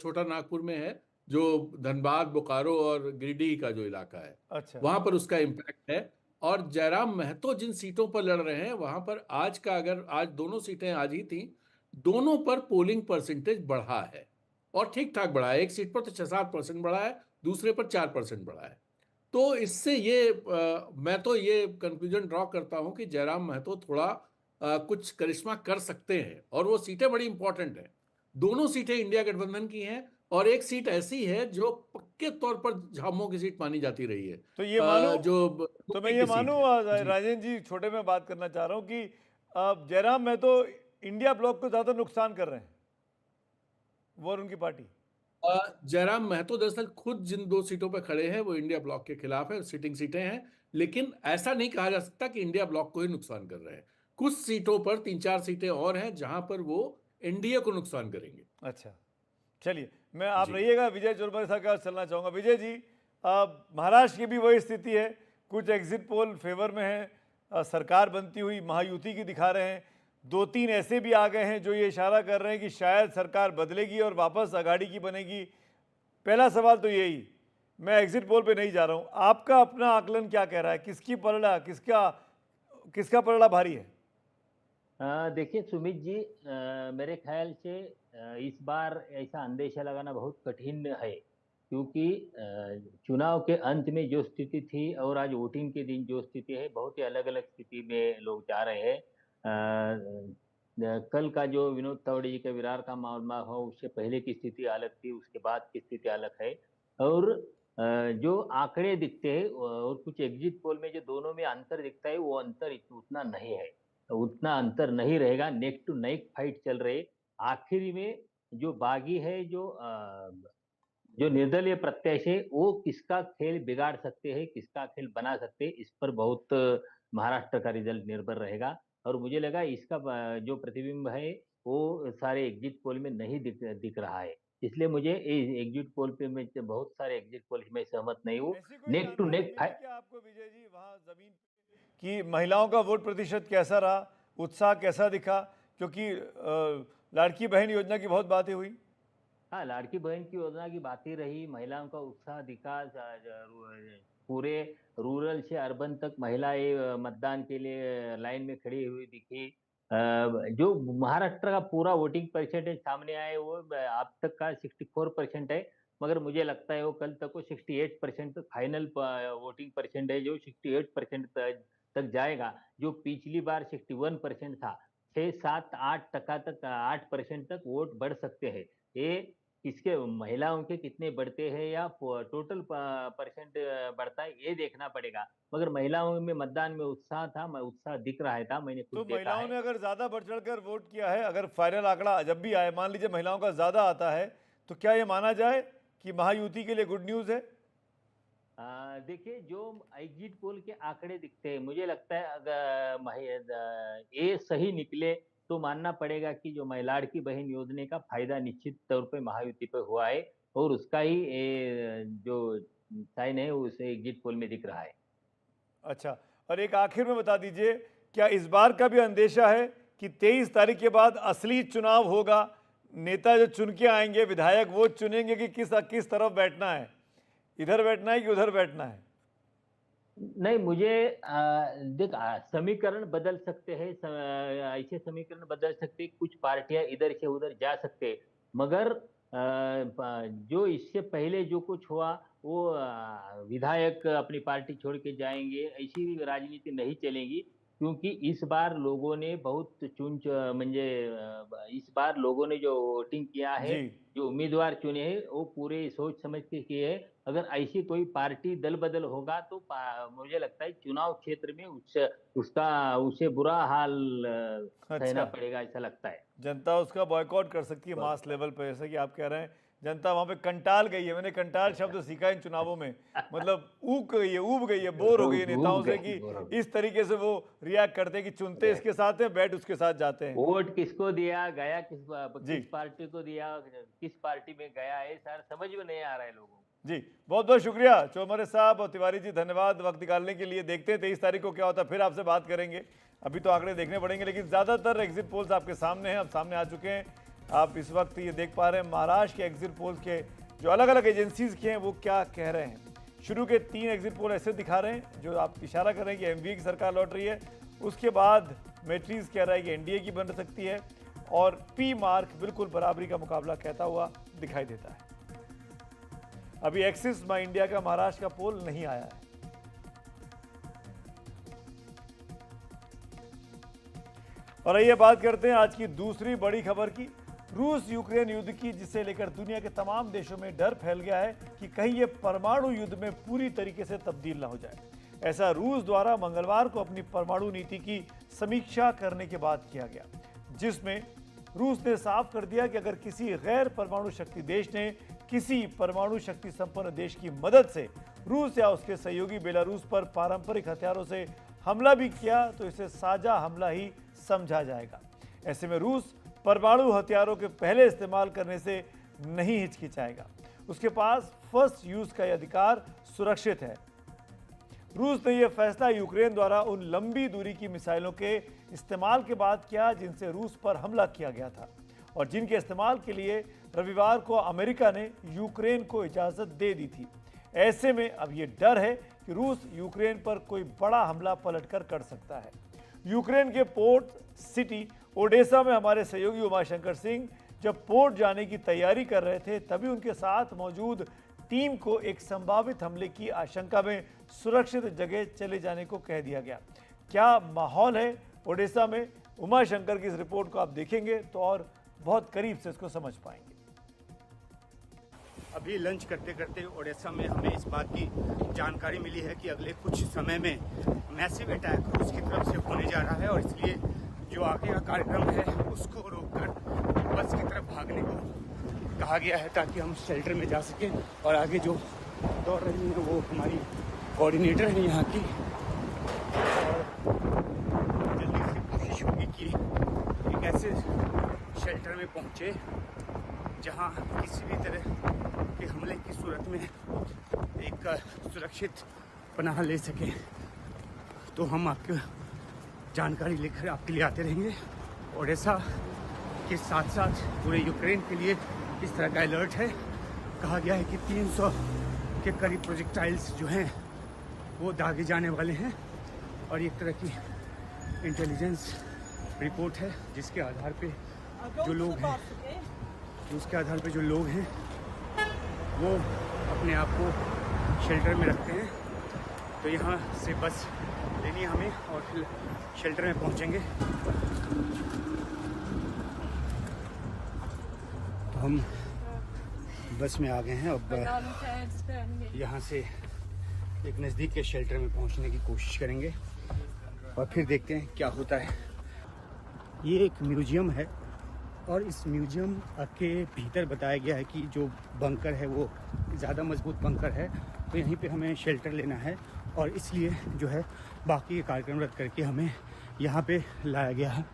छोटा नागपुर में है, जो धनबाद, बोकारो और गिरिडीह का जो इलाका है, अच्छा। वहां पर उसका इम्पैक्ट है। और जयराम महतो जिन सीटों पर लड़ रहे हैं वहां पर आज का, अगर आज दोनों सीटें आज ही थी, दोनों पर पोलिंग परसेंटेज बढ़ा है, और ठीक ठाक बढ़ा है। एक सीट पर तो 6-7% बढ़ा है, दूसरे पर 4% बढ़ा है। तो इससे ये मैं तो ये कंक्लूजन ड्रॉ करता हूं कि जयराम महतो थोड़ा कुछ करिश्मा कर सकते हैं, और वो सीटें बड़ी इंपॉर्टेंट हैं। दोनों सीटें इंडिया गठबंधन की हैं, और एक सीट ऐसी है जो पक्के तौर पर झामुमो की सीट मानी जाती रही है, तो ये मानूं, जो तो मैं यूपी ये की सीट मानूं है। जी। राजेंद्र जी, छोटे में बात करना चाह रहा हूं कि जयराम महतो इंडिया ब्लॉक को ज्यादा नुकसान कर रहे हैं, वो और उनकी पार्टी। जयराम महतो दरअसल खुद जिन 2 सीटों पर खड़े हैं वो इंडिया ब्लॉक के खिलाफ है, सिटिंग सीटें हैं। लेकिन ऐसा नहीं कहा जा सकता कि इंडिया ब्लॉक को ही नुकसान कर रहे हैं। कुछ सीटों पर 3-4 सीटें और हैं जहां पर वो एनडीए को नुकसान करेंगे। अच्छा, चलिए, मैं आप जी। रहिएगा, विजय चुरबरे साहब के साथ चलना चाहूँगा। विजय जी, महाराष्ट्र की भी वही स्थिति है, कुछ एग्जिट पोल फेवर में है, सरकार बनती हुई महायुति की दिखा रहे हैं, 2-3 ऐसे भी आ गए हैं जो ये इशारा कर रहे हैं कि शायद सरकार बदलेगी और वापस अघाड़ी की बनेगी। पहला सवाल तो यही, मैं एग्जिट पोल पे नहीं जा रहा हूँ, आपका अपना आकलन क्या कह रहा है, किसकी पलड़ा, किसका किसका पलड़ा भारी है? देखिए सुमित जी, मेरे ख्याल से इस बार ऐसा अंदेशा लगाना बहुत कठिन है, क्योंकि चुनाव के अंत में जो स्थिति थी और आज वोटिंग के दिन जो स्थिति है, बहुत ही अलग अलग स्थिति में लोग जा रहे हैं। कल का जो विनोद तावड़े जी का विरार का मामला हो, उससे पहले की स्थिति अलग थी, उसके बाद की स्थिति अलग है। और जो आंकड़े दिखते हैं और कुछ एग्जिट पोल में जो दोनों में अंतर दिखता है, वो अंतर उतना नहीं है, उतना अंतर नहीं रहेगा। नेक टू नेक फाइट चल रही। आखिरी में जो बागी है, जो निर्दलीय प्रत्याशी, वो किसका खेल बिगाड़ सकते हैं, किसका खेल बना सकते हैं, इस पर बहुत महाराष्ट्र का रिजल्ट निर्भर रहेगा। और मुझे लगा इसका जो प्रतिबिंब है वो सारे एग्जिट पोल में नहीं दिख रहा है। इसलिए मुझे एग्जिट पोल पे मैं बहुत सारे एग्जिट पोल में सहमत नहीं हूँ। ऐसी कोई नेक टू जानकारी नेक मिली क्या आपको विजय जी वहाँ जमीन पे कि महिलाओं का वोट प्रतिशत कैसा रहा, उत्साह कैसा दिखा? क्योंकि लाड़की बहन योजना की बहुत बातें हुई। हाँ, लाड़की बहन की योजना की बात ही रही, महिलाओं का उत्साह दिखा। पूरे रूरल से अर्बन तक महिलाएं मतदान के लिए लाइन में खड़ी हुई दिखी। जो महाराष्ट्र का पूरा वोटिंग परसेंटेज सामने आए वो अब तक का 64% है, मगर मुझे लगता है वो कल तक वो 68% तक फाइनल वोटिंग परसेंटेज जो 68% तक जाएगा। जो पिछली बार 61% था, 6-7-8% तक 8% तक वोट बढ़ सकते हैं। ये किसके, महिलाओं के कितने बढ़ते हैं या टोटल परसेंट बढ़ता है, ये देखना पड़ेगा। मगर महिलाओं में मतदान में उत्साह था, उत्साह दिख रहा था, मैंने खुद तो देखा महिलाओं है। ने अगर ज्यादा बढ़ चढ़कर वोट किया है, अगर फाइनल आंकड़ा जब भी आए, मान लीजिए महिलाओं का ज्यादा आता है, तो क्या ये माना जाए कि महायुति के लिए गुड न्यूज है? देखिए, जो एग्जिट पोल के आंकड़े दिखते हैं, मुझे लगता है अगर ये सही निकले तो मानना पड़ेगा कि जो लाड़की बहन योजना का फायदा निश्चित तौर पे महायुति पे हुआ है, और उसका ही जो साइन है उसे एग्जिट पोल में दिख रहा है। अच्छा, और एक आखिर में बता दीजिए, क्या इस बार का भी अंदेशा है कि 23 तारीख के बाद असली चुनाव होगा, नेता जो चुन के आएंगे, विधायक वो चुनेंगे कि किस तरफ बैठना है, इधर बैठना है कि उधर बैठना है? नहीं, मुझे देख, समीकरण बदल सकते हैं, ऐसे समीकरण बदल सकते, कुछ पार्टियां इधर से उधर जा सकते, मगर जो इससे पहले जो कुछ हुआ वो विधायक अपनी पार्टी छोड़ के जाएंगे, ऐसी राजनीति नहीं चलेगी, क्योंकि इस बार लोगों ने बहुत म्हणजे इस बार लोगों ने जो वोटिंग किया है, जी। जो उम्मीदवार चुने हैं वो पूरे सोच समझ के किए हैं। अगर ऐसी कोई पार्टी दल बदल होगा तो मुझे लगता है चुनाव क्षेत्र में उसे बुरा हाल सहना अच्छा, पड़ेगा, ऐसा लगता है। जनता उसका बॉयकॉट कर सकती है मास लेवल पे, जैसे कि आप कह रहे हैं जनता वहां पे कंटाल गई है। मैंने कंटाल शब्द सीखा इन चुनावों में, मतलब ऊब गई है, बोर हो गई है नेताओं से कि इस तरीके से वो रिएक्ट करते हैं कि चुनते इसके साथ हैं, बैठ उसके साथ जाते हैं। वोट किसको दिया, गया किस पार्टी को दिया, किस पार्टी में गया है, सर समझ में नहीं आ रहा है लोगों को। जी, बहुत बहुत शुक्रिया चौमरे साहब और तिवारी जी, धन्यवाद वक्त निकालने के लिए। देखते हैं 23 तारीख को क्या होता है, फिर आपसे बात करेंगे। अभी तो आंकड़े देखने पड़ेंगे, लेकिन ज़्यादातर एग्जिट पोल्स आपके सामने हैं, अब सामने आ चुके हैं। आप इस वक्त ये देख पा रहे हैं महाराष्ट्र के एग्जिट पोल्स के जो अलग अलग एजेंसीज के हैं वो क्या कह रहे हैं। शुरू के 3 एग्जिट पोल ऐसे दिखा रहे हैं जो आप इशारा कर रहे हैं कि एमवीए की सरकार लौट रही है। उसके बाद मैट्रीज कह रहा है कि एनडीए की बन सकती है, और पी मार्क बिल्कुल बराबरी का मुकाबला कहता हुआ दिखाई देता है। अभी एक्सिस माई इंडिया का महाराष्ट्र का पोल नहीं आया है। और आइए बात करते हैं आज की दूसरी बड़ी खबर की, रूस यूक्रेन युद्ध की, जिसे लेकर दुनिया के तमाम देशों में डर फैल गया है कि कहीं ये परमाणु युद्ध में पूरी तरीके से तब्दील न हो जाए। ऐसा रूस द्वारा मंगलवार को अपनी परमाणु नीति की समीक्षा करने के बाद किया गया, जिसमें रूस ने साफ कर दिया कि अगर किसी गैर परमाणु शक्ति देश ने किसी परमाणु शक्ति संपन्न देश की मदद से रूस या उसके सहयोगी बेलारूस पर पारंपरिक हथियारों से हमला भी किया तो इसे साझा हमला ही समझा जाएगा। ऐसे में रूस परमाणु हथियारों के पहले इस्तेमाल करने से नहीं हिचकिचाएगा। उसके पास फर्स्ट यूज का यह अधिकार सुरक्षित है। रूस ने यह फैसला यूक्रेन द्वारा उन लंबी दूरी की मिसाइलों के इस्तेमाल के बाद किया जिनसे रूस पर हमला किया गया था और जिनके इस्तेमाल के लिए रविवार को अमेरिका ने यूक्रेन को इजाजत दे दी थी। ऐसे में अब यह डर है कि रूस यूक्रेन पर कोई बड़ा हमला पलटकर कर सकता है। यूक्रेन के पोर्ट सिटी ओडेसा में हमारे सहयोगी उमाशंकर सिंह जब पोर्ट जाने की तैयारी कर रहे थे, तभी उनके साथ मौजूद टीम को एक संभावित हमले की आशंका में सुरक्षित जगह चले जाने को कह दिया गया। क्या माहौल है ओडेसा में? उमाशंकर की इस रिपोर्ट को आप देखेंगे तो और बहुत करीब से इसको समझ पाएंगे। अभी लंच करते करते ओडेसा में हमें इस बात की जानकारी मिली है कि अगले कुछ समय में मैसिव अटैक रूस की तरफ से होने जा रहा है और इसलिए जो आगे का कार्यक्रम है उसको रोककर बस की तरफ भागने को कहा गया है ताकि हम शेल्टर में जा सकें। और आगे जो दौड़ रही है वो हमारी कोऑर्डिनेटर है यहाँ की, और जल्दी से कोशिश होगी कि एक ऐसे शेल्टर में पहुँचे जहाँ किसी भी तरह के हमले की सूरत में एक सुरक्षित पनाह ले सकें। तो हम आपको जानकारी लेकर आपके लिए आते रहेंगे। ओडेसा के साथ साथ पूरे यूक्रेन के लिए इस तरह का अलर्ट है। कहा गया है कि 300 के करीब प्रोजेक्टाइल्स जो हैं वो दागे जाने वाले हैं और एक तरह की इंटेलिजेंस रिपोर्ट है जिसके आधार पे जो लोग हैं वो अपने आप को शेल्टर में रखते हैं। तो यहाँ से बस लेनी है हमें और फिर शेल्टर में पहुँचेंगे। तो हम बस में आ गए हैं। अब यहाँ से एक नज़दीक के शेल्टर में पहुँचने की कोशिश करेंगे और फिर देखते हैं क्या होता है। ये एक म्यूजियम है और इस म्यूजियम के भीतर बताया गया है कि जो बंकर है वो ज़्यादा मजबूत बंकर है, तो यहीं पे हमें शेल्टर लेना है और इसलिए जो है बाकी के कार्यक्रम रद्द करके हमें यहाँ पे लाया गया है।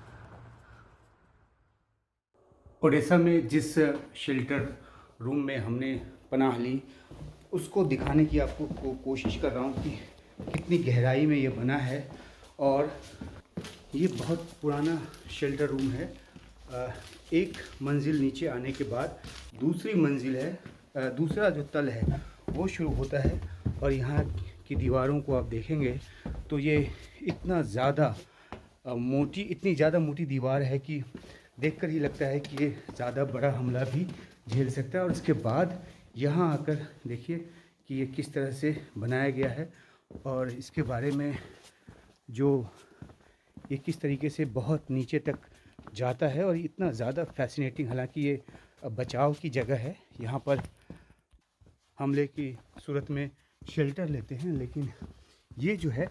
ओडेसा में जिस शेल्टर रूम में हमने पनाह ली उसको दिखाने की आपको कोशिश कर रहा हूँ कि कितनी गहराई में ये बना है। और ये बहुत पुराना शेल्टर रूम है। एक मंजिल नीचे आने के बाद दूसरी मंजिल है, दूसरा जो तल है वो शुरू होता है। और यहाँ की दीवारों को आप देखेंगे तो ये इतना ज़्यादा मोटी, इतनी ज़्यादा मोटी दीवार है कि देखकर ही लगता है कि ये ज़्यादा बड़ा हमला भी झेल सकता है। और इसके बाद यहाँ आकर देखिए कि ये किस तरह से बनाया गया है और इसके बारे में जो ये किस तरीके से बहुत नीचे तक जाता है और इतना ज़्यादा फैसिनेटिंग। हालांकि ये बचाव की जगह है, यहाँ पर हमले की सूरत में शेल्टर लेते हैं, लेकिन ये जो है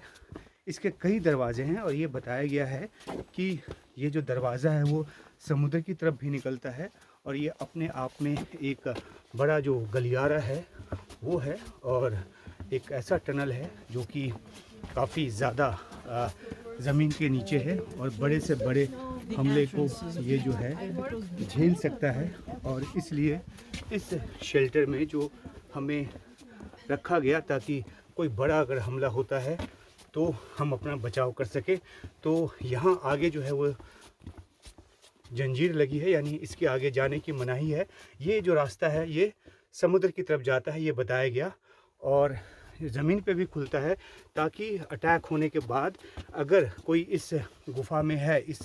इसके कई दरवाजे हैं और ये बताया गया है कि ये जो दरवाज़ा है वो समुद्र की तरफ भी निकलता है और ये अपने आप में एक बड़ा जो गलियारा है वो है और एक ऐसा टनल है जो कि काफ़ी ज़्यादा ज़मीन के नीचे है और बड़े से बड़े हमले को ये जो है झेल सकता है। और इसलिए इस शेल्टर में जो हमें रखा गया ताकि कोई बड़ा अगर हमला होता है तो हम अपना बचाव कर सके। तो यहाँ आगे जो है वो जंजीर लगी है, यानी इसके आगे जाने की मनाही है। ये जो रास्ता है ये समुद्र की तरफ जाता है, ये बताया गया, और ज़मीन पे भी खुलता है ताकि अटैक होने के बाद अगर कोई इस गुफा में है, इस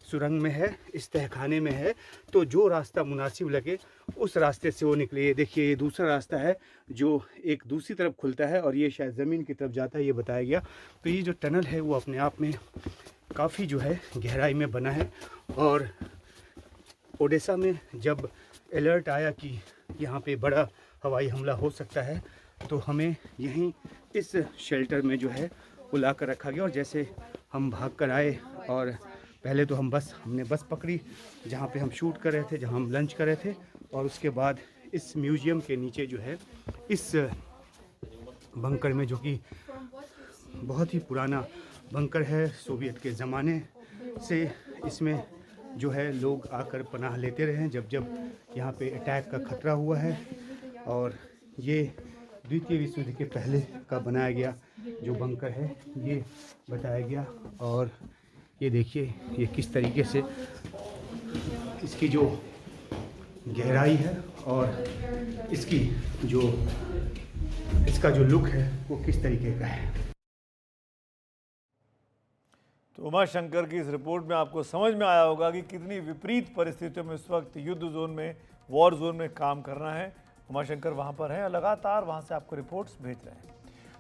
सुरंग में है, इस तहखाने में है, तो जो रास्ता मुनासिब लगे उस रास्ते से वो निकले। ये देखिए ये दूसरा रास्ता है जो एक दूसरी तरफ खुलता है और ये शायद ज़मीन की तरफ जाता है, ये बताया गया। तो ये जो टनल है वो अपने आप में काफ़ी जो है गहराई में बना है। और ओडेसा में जब अलर्ट आया कि यहाँ पे बड़ा हवाई हमला हो सकता है तो हमें यहीं इस शेल्टर में जो है वो ला कर रखा गया। और जैसे हम भाग कर आए और पहले तो हमने बस पकड़ी जहाँ पे हम शूट कर रहे थे, जहाँ हम लंच कर रहे थे, और उसके बाद इस म्यूज़ियम के नीचे जो है इस बंकर में, जो कि बहुत ही पुराना बंकर है सोवियत के ज़माने से, इसमें जो है लोग आकर पनाह लेते रहे हैं जब जब यहाँ पे अटैक का खतरा हुआ है। और ये द्वितीय विश्व युद्ध के पहले का बनाया गया जो बंकर है ये बताया गया। और ये देखिए ये किस तरीके से इसकी जो गहराई है और इसका जो लुक है वो किस तरीके का है। तो उमाशंकर की इस रिपोर्ट में आपको समझ में आया होगा कि कितनी विपरीत परिस्थितियों में इस वक्त युद्ध जोन में, वॉर जोन में काम करना है। उमाशंकर वहाँ पर हैं और लगातार वहाँ से आपको रिपोर्ट्स भेज रहे हैं।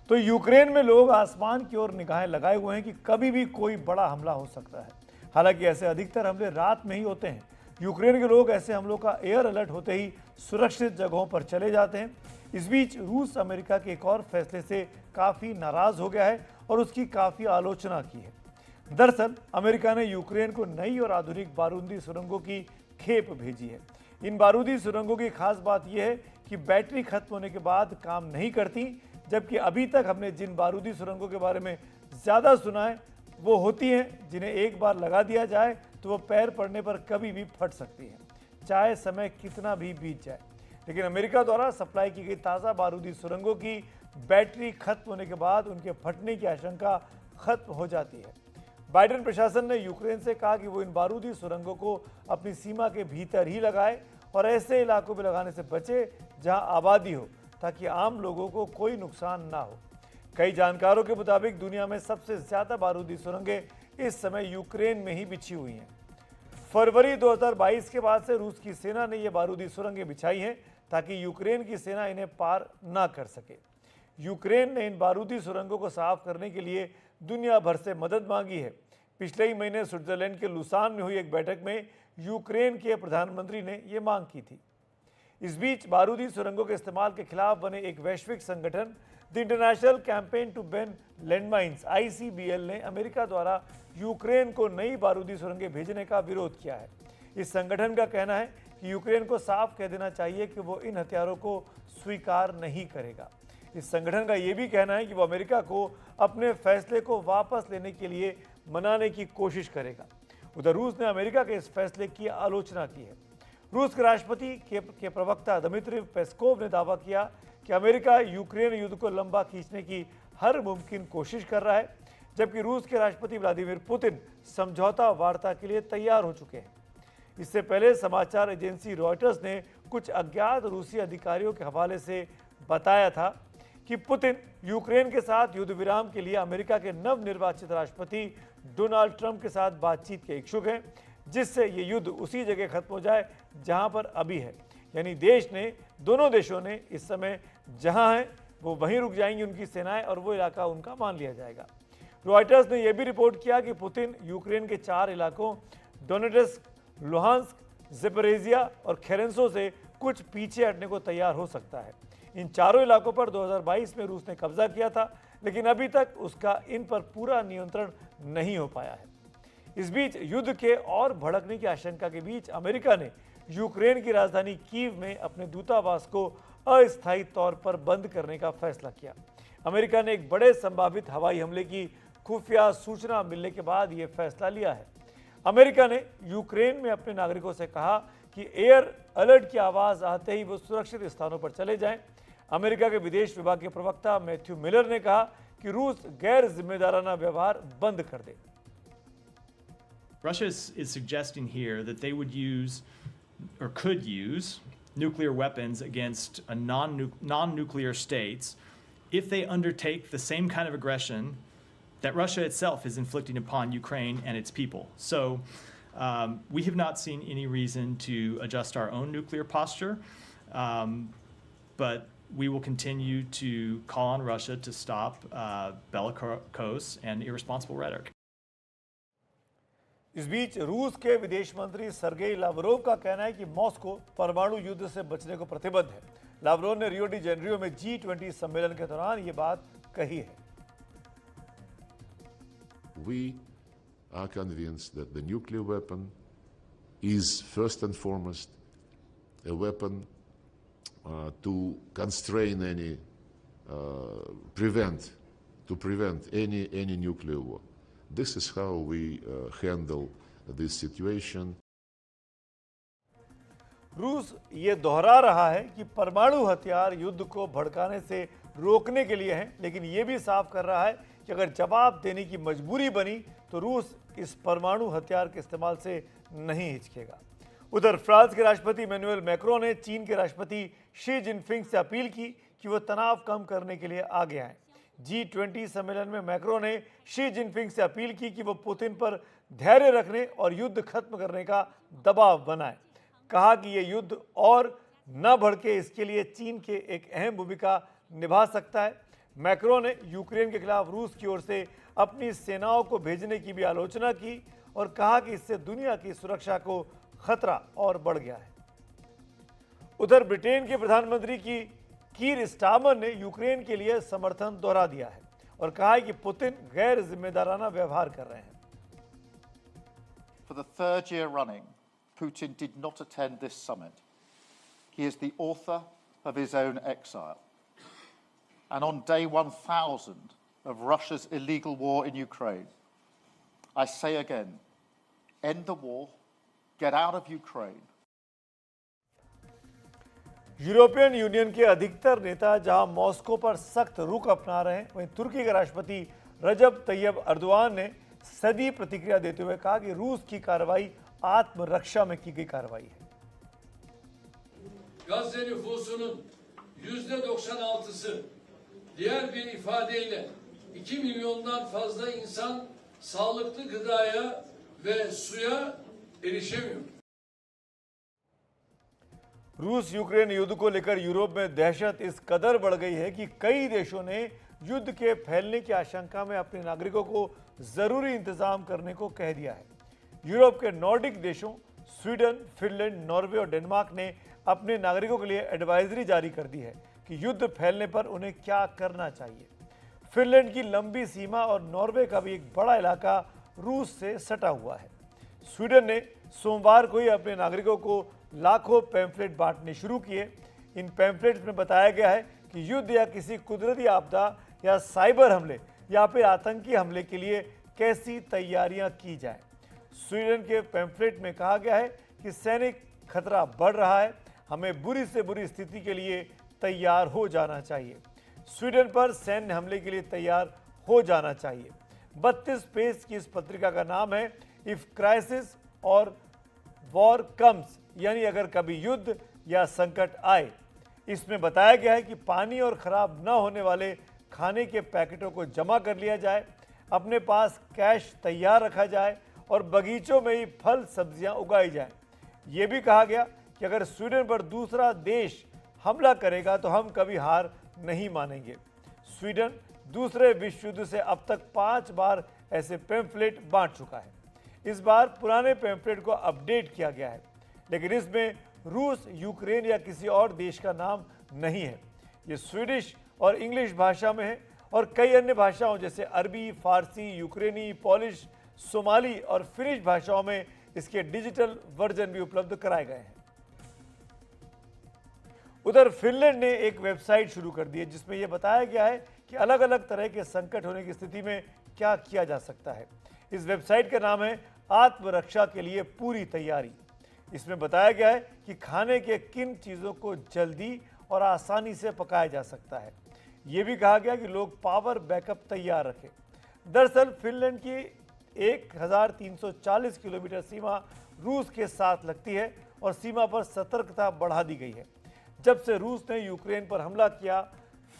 तो यूक्रेन में लोग आसमान की ओर निगाहें लगाए हुए हैं कि कभी भी कोई बड़ा हमला हो सकता है। हालांकि ऐसे अधिकतर हमले रात में ही होते हैं। यूक्रेन के लोग ऐसे हमलों का एयर अलर्ट होते ही सुरक्षित जगहों पर चले जाते हैं। इस बीच रूस अमेरिका के एक और फैसले से काफ़ी नाराज़ हो गया है और उसकी काफ़ी आलोचना की है। दरअसल अमेरिका ने यूक्रेन को नई और आधुनिक बारूदी सुरंगों की खेप भेजी है। इन बारूदी सुरंगों की खास बात यह है कि बैटरी खत्म होने के बाद काम नहीं करती, जबकि अभी तक हमने जिन बारूदी सुरंगों के बारे में ज़्यादा सुना है वो होती हैं जिन्हें एक बार लगा दिया जाए तो वो पैर पड़ने पर कभी भी फट सकती हैं, चाहे समय कितना भी बीत जाए। लेकिन अमेरिका द्वारा सप्लाई की गई ताज़ा बारूदी सुरंगों की बैटरी खत्म होने के बाद उनके फटने की आशंका खत्म हो जाती है। बाइडेन प्रशासन ने यूक्रेन से कहा कि वो इन बारूदी सुरंगों को अपनी सीमा के भीतर ही लगाए और ऐसे इलाकों में लगाने से बचे जहां आबादी हो, ताकि आम लोगों को कोई नुकसान ना हो। कई जानकारों के मुताबिक दुनिया में सबसे ज़्यादा बारूदी सुरंगें इस समय यूक्रेन में ही बिछी हुई हैं। फरवरी 2022 के बाद से रूस की सेना ने ये बारूदी सुरंगें बिछाई हैं ताकि यूक्रेन की सेना इन्हें पार ना कर सके। यूक्रेन ने इन बारूदी सुरंगों को साफ करने के लिए दुनिया भर से मदद मांगी है। पिछले ही महीने स्विट्जरलैंड के लुसान में हुई एक बैठक में यूक्रेन के प्रधानमंत्री ने ये मांग की थी। इस बीच बारूदी सुरंगों के इस्तेमाल के खिलाफ बने एक वैश्विक संगठन the International Campaign to Ban Landmines (ICBL) ने अमेरिका द्वारा यूक्रेन को नई बारूदी सुरंगें भेजने का विरोध किया है। इस संगठन का कहना है कि यूक्रेन को साफ कह देना चाहिए कि वो इन हथियारों को स्वीकार नहीं करेगा। इस संगठन का ये भी कहना है कि वो अमेरिका को अपने फैसले को वापस लेने के लिए मनाने की कोशिश करेगा। उधर रूस ने अमेरिका के इस फैसले की आलोचना की है। रूस के राष्ट्रपति के प्रवक्ता दमित्री पेस्कोव ने दावा किया कि अमेरिका यूक्रेन युद्ध को लंबा खींचने की हर मुमकिन कोशिश कर रहा है, जबकि रूस के राष्ट्रपति व्लादिमीर पुतिन समझौता वार्ता के लिए तैयार हो चुके हैं। इससे पहले समाचार एजेंसी रॉयटर्स ने कुछ अज्ञात रूसी अधिकारियों के हवाले से बताया था कि पुतिन यूक्रेन के साथ युद्ध विराम के लिए अमेरिका के नवनिर्वाचित राष्ट्रपति डोनाल्ड ट्रंप के साथ बातचीत के इच्छुक हैं, जिससे ये युद्ध उसी जगह खत्म हो जाए जहां पर अभी है। यानी दोनों देशों ने इस समय जहां हैं वो वहीं रुक जाएंगी उनकी सेनाएं और वो इलाका उनका मान लिया जाएगा। रॉयटर्स ने यह भी रिपोर्ट किया कि पुतिन यूक्रेन के 4 इलाकों डोनेट्स्क, लुहांस्क, ज़ेपोरिज़िया और खेरेंसो से कुछ पीछे हटने को तैयार हो सकता है। इन चारों इलाकों पर 2022 में रूस ने कब्जा किया था, लेकिन अभी तक उसका इन पर पूरा नियंत्रण नहीं हो पाया है। इस बीच युद्ध के और भड़कने की आशंका के बीच अमेरिका ने यूक्रेन की राजधानी कीव में अपने दूतावास को अस्थायी तौर पर बंद करने का फैसला किया। अमेरिका ने एक बड़े संभावित हवाई हमले की खुफिया सूचना मिलने के बाद यह फैसला लिया है। अमेरिका ने यूक्रेन में अपने नागरिकों से कहा कि एयर अलर्ट की आवाज आते ही वो सुरक्षित स्थानों पर चले जाएं। अमेरिका के विदेश विभाग के प्रवक्ता मैथ्यू मिलर ने कहा कि रूस गैर जिम्मेदाराना व्यवहार बंद कर दे। Russia is suggesting here that they would use or could use nuclear weapons against a non-nuclear states if they undertake the same kind of aggression that Russia itself is inflicting upon Ukraine and its people. So we have not seen any reason to adjust our own nuclear posture, but we will continue to call on Russia to stop bellicose and irresponsible rhetoric. इस बीच रूस के विदेश मंत्री Sergei Lavrov का कहना है कि Moscow परमाणु युद्ध से बचने को प्रतिबद्ध है। लावरोव ने रियो डी जेनेरियो में G20 सम्मेलन के दौरान ये बात कही है। We are convinced that the nuclear weapon is first and foremost a weapon to constrain any, prevent any nuclear war. This is how we handle this situation. रूस ये दोहरा रहा है कि परमाणु हथियार युद्ध को भड़काने से रोकने के लिए हैं, लेकिन ये भी साफ कर रहा है कि अगर जवाब देने की मजबूरी बनी तो रूस इस परमाणु हथियार के इस्तेमाल से नहीं हिचकेगा। उधर फ्रांस के राष्ट्रपति इमैनुअल मैक्रों ने चीन के राष्ट्रपति शी जिनपिंग से अपील की कि वो तनाव कम करने के लिए आगे आएं। G20 सम्मेलन में मैक्रों ने शी जिनपिंग से अपील की कि वो पुतिन पर धैर्य रखने और युद्ध खत्म करने का दबाव बनाए। कहा कि ये युद्ध और न भड़के, इसके लिए चीन के एक अहम भूमिका निभा सकता है। मैक्रों ने यूक्रेन के खिलाफ रूस की ओर से अपनी सेनाओं को भेजने की भी आलोचना की और कहा कि इससे दुनिया की सुरक्षा को खतरा और बढ़ गया है। उधर ब्रिटेन के प्रधानमंत्री की कीर स्टारमर ने यूक्रेन के लिए समर्थन दोहरा दिया है और कहा है कि पुतिन गैर जिम्मेदाराना व्यवहार कर रहे हैं। For the third year running, Putin did not attend this summit. He is the author of his own exile. And on day 1000 of Russia's illegal war in Ukraine, I say again, end the war, get out of Ukraine. European union के अधिकतर नेता जहां Moscow पर सख्त रुख अपना रहे हैं, वहीं तुर्की के राष्ट्रपति रजब तैयब अर्दोआन ने सदी प्रतिक्रिया देते हुए कहा कि रूस की कार्रवाई आत्मरक्षा में की गई कार्रवाई है। Gazze nüfusunun %96'sı, diğer bir ifadeyle 2 milyondan fazla insan sağlıklı gıdaya ve suya erişemiyor. रूस यूक्रेन युद्ध को लेकर यूरोप में दहशत इस कदर बढ़ गई है कि कई देशों ने युद्ध के फैलने की आशंका में अपने नागरिकों को जरूरी इंतजाम करने को कह दिया है। यूरोप के नॉर्डिक देशों स्वीडन, फिनलैंड, नॉर्वे और डेनमार्क ने अपने नागरिकों के लिए एडवाइजरी जारी कर दी है कि युद्ध फैलने पर उन्हें क्या करना चाहिए। फिनलैंड की लंबी सीमा और नॉर्वे का भी एक बड़ा इलाका रूस से सटा हुआ है। स्वीडन ने सोमवार को ही अपने नागरिकों को लाखों पैम्फलेट बांटने शुरू किए। इन पैम्फलेट्स में बताया गया है कि युद्ध या किसी कुदरती आपदा या साइबर हमले या फिर आतंकी हमले के लिए कैसी तैयारियां की जाएं। स्वीडन के पैम्फलेट में कहा गया है कि सैनिक खतरा बढ़ रहा है, हमें बुरी से बुरी स्थिति के लिए तैयार हो जाना चाहिए। स्वीडन पर सैन्य हमले के लिए तैयार हो जाना चाहिए। 32 पेज की इस पत्रिका का नाम है इफ क्राइसिस और वॉर कम्स, यानी अगर कभी युद्ध या संकट आए। इसमें बताया गया है कि पानी और खराब न होने वाले खाने के पैकेटों को जमा कर लिया जाए, अपने पास कैश तैयार रखा जाए और बगीचों में ही फल सब्जियां उगाई जाएं। ये भी कहा गया कि अगर स्वीडन पर दूसरा देश हमला करेगा तो हम कभी हार नहीं मानेंगे। स्वीडन दूसरे विश्व युद्ध से अब तक 5 बार ऐसे पैम्फलेट बांट चुका है। इस बार पुराने पैम्फलेट को अपडेट किया गया है, लेकिन इसमें रूस, यूक्रेन या किसी और देश का नाम नहीं है। ये स्वीडिश और इंग्लिश भाषा में है और कई अन्य भाषाओं जैसे अरबी, फारसी, यूक्रेनी, पोलिश, सोमाली और फिनिश भाषाओं में इसके डिजिटल वर्जन भी उपलब्ध कराए गए हैं। उधर फिनलैंड ने एक वेबसाइट शुरू कर दी है जिसमें यह बताया गया है कि अलग अलग तरह के संकट होने की स्थिति में क्या किया जा सकता है। इस वेबसाइट का नाम है आत्मरक्षा के लिए पूरी तैयारी। इसमें बताया गया है कि खाने के किन चीज़ों को जल्दी और आसानी से पकाया जा सकता है। ये भी कहा गया कि लोग पावर बैकअप तैयार रखें। दरअसल फिनलैंड की 1340 किलोमीटर सीमा रूस के साथ लगती है और सीमा पर सतर्कता बढ़ा दी गई है। जब से रूस ने यूक्रेन पर हमला किया,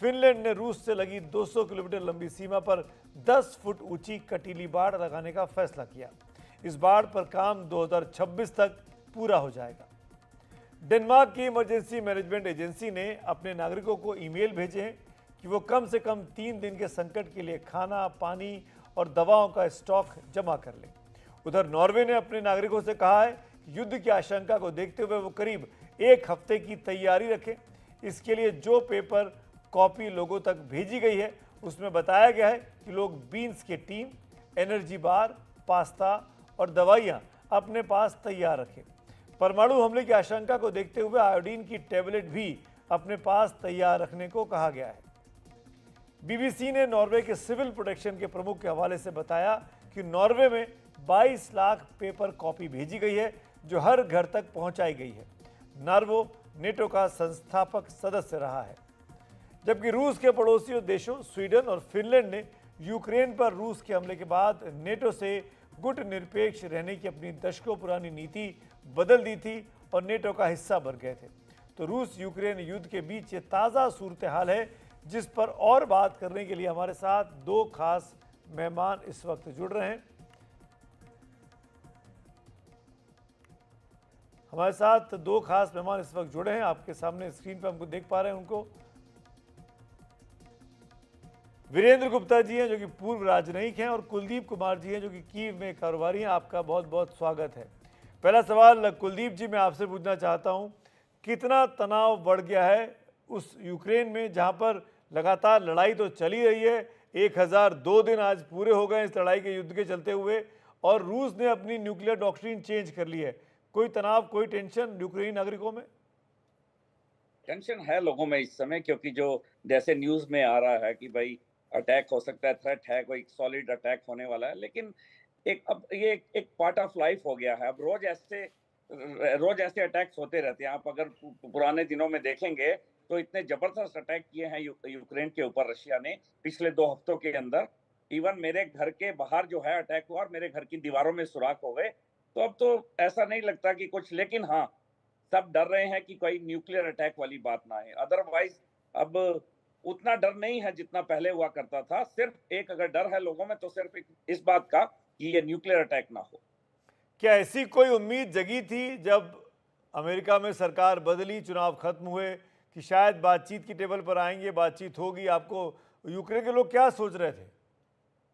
फिनलैंड ने रूस से लगी 200 किलोमीटर लंबी सीमा पर 10 फुट ऊंची कटीली बाड़ लगाने का फैसला किया। इस बाड़ पर काम 2026 तक पूरा हो जाएगा। डेनमार्क की इमरजेंसी मैनेजमेंट एजेंसी ने अपने नागरिकों को ईमेल भेजे हैं कि वो कम से कम 3 दिन के संकट के लिए खाना, पानी और दवाओं का स्टॉक जमा कर लें। उधर नॉर्वे ने अपने नागरिकों से कहा है कि युद्ध की आशंका को देखते हुए वो करीब 1 हफ्ते की तैयारी रखें। इसके लिए जो पेपर कॉपी लोगों तक भेजी गई है उसमें बताया गया है कि लोग बीन्स के टीन, एनर्जी बार, पास्ता और दवाइयाँ अपने पास तैयार रखें। परमाणु हमले की आशंका को देखते हुए आयोडीन की टैबलेट भी अपने पास तैयार रखने को कहा गया है। बीबीसी ने नॉर्वे के सिविल प्रोटेक्शन के प्रमुख के हवाले से बताया कि नॉर्वे में 22 लाख पेपर कॉपी भेजी गई है जो हर घर तक पहुंचाई गई है। नॉर्वे नेटो का संस्थापक सदस्य रहा है, जबकि रूस के पड़ोसी देशों स्वीडन और फिनलैंड ने यूक्रेन पर रूस के हमले के बाद नेटो से गुट निरपेक्ष रहने की अपनी दशकों पुरानी नीति बदल दी थी और नेटो का हिस्सा बन गए थे। तो रूस यूक्रेन युद्ध के बीच ये ताज़ा सूरत हाल है जिस पर और बात करने के लिए हमारे साथ 2 खास मेहमान इस वक्त जुड़ रहे हैं। हमारे साथ 2 खास मेहमान इस वक्त जुड़े हैं, आपके सामने स्क्रीन पर हमको देख पा रहे हैं उनको। वीरेंद्र गुप्ता जी हैं जो कि पूर्व राजनयिक हैं और कुलदीप कुमार जी हैं जो कि कीव में कारोबारी हैं। आपका बहुत बहुत स्वागत है। पहला सवाल कुलदीप जी मैं आपसे पूछना चाहता हूं, कितना तनाव बढ़ गया है उस यूक्रेन में जहां पर लगातार लड़ाई तो चली रही है, 1002 दिन आज पूरे हो गए इस लड़ाई के युद्ध के चलते हुए और रूस ने अपनी न्यूक्लियर डॉक्ट्रिन चेंज कर ली है। कोई तनाव, कोई टेंशन यूक्रेनी नागरिकों में? टेंशन है लोगों में इस समय, क्योंकि जो जैसे न्यूज में आ रहा है कि भाई अटैक हो सकता है, थ्रेट है, कोई सॉलिड अटैक होने वाला है, लेकिन अब ये एक पार्ट ऑफ लाइफ हो गया है। अब रोज ऐसे अटैक्स होते रहते हैं। आप अगर पुराने दिनों में देखेंगे तो इतने जबरदस्त अटैक किए हैं यूक्रेन के ऊपर रशिया ने पिछले 2 हफ्तों के अंदर। इवन मेरे घर के बाहर जो है अटैक हुआ और मेरे घर की दीवारों में सुराख हो गए। तो अब तो ऐसा नहीं लगता कि कुछ, लेकिन हाँ, सब डर रहे हैं कि कोई न्यूक्लियर अटैक वाली बात ना है। अदरवाइज अब उतना डर नहीं है जितना पहले हुआ करता था। सिर्फ एक अगर डर है लोगों में तो सिर्फ इस बात का कि ये न्यूक्लियर अटैक ना हो। क्या ऐसी कोई उम्मीद जगी थी जब अमेरिका में सरकार बदली, चुनाव खत्म हुए, कि शायद बातचीत की टेबल पर आएंगे, बातचीत होगी? आपको यूक्रेन के लोग क्या सोच रहे थे?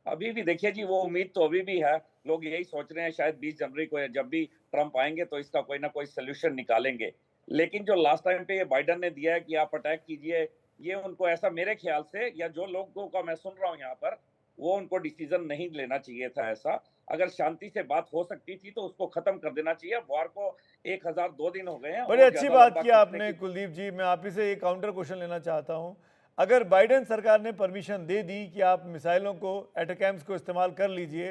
अभी भी देखिए जी, वो उम्मीद तो अभी भी है। लोग यही सोच रहे हैं शायद 20 जनवरी को जब भी ट्रंप आएंगे तो इसका कोई ना कोई सोल्यूशन निकालेंगे। लेकिन जो लास्ट टाइम पे ये बाइडन ने दिया है कि आप अटैक कीजिए, ये उनको ऐसा मेरे ख्याल से, या जो लोगों का मैं सुन रहा हूँ यहाँ पर, वो उनको डिसीजन नहीं लेना चाहिए था ऐसा। अगर शांति से बात हो सकती थी तो उसको खत्म कर देना चाहिए। वॉर को 1002 दिन हो गए हैं। बड़ी अच्छी बात की आपने कुलदीप जी। मैं आप ही से एक काउंटर क्वेश्चन लेना चाहता हूं। अगर बाइडेन सरकार ने परमिशन दे दी कि आप मिसाइलों को, एटैकम्स को इस्तेमाल कर लीजिए,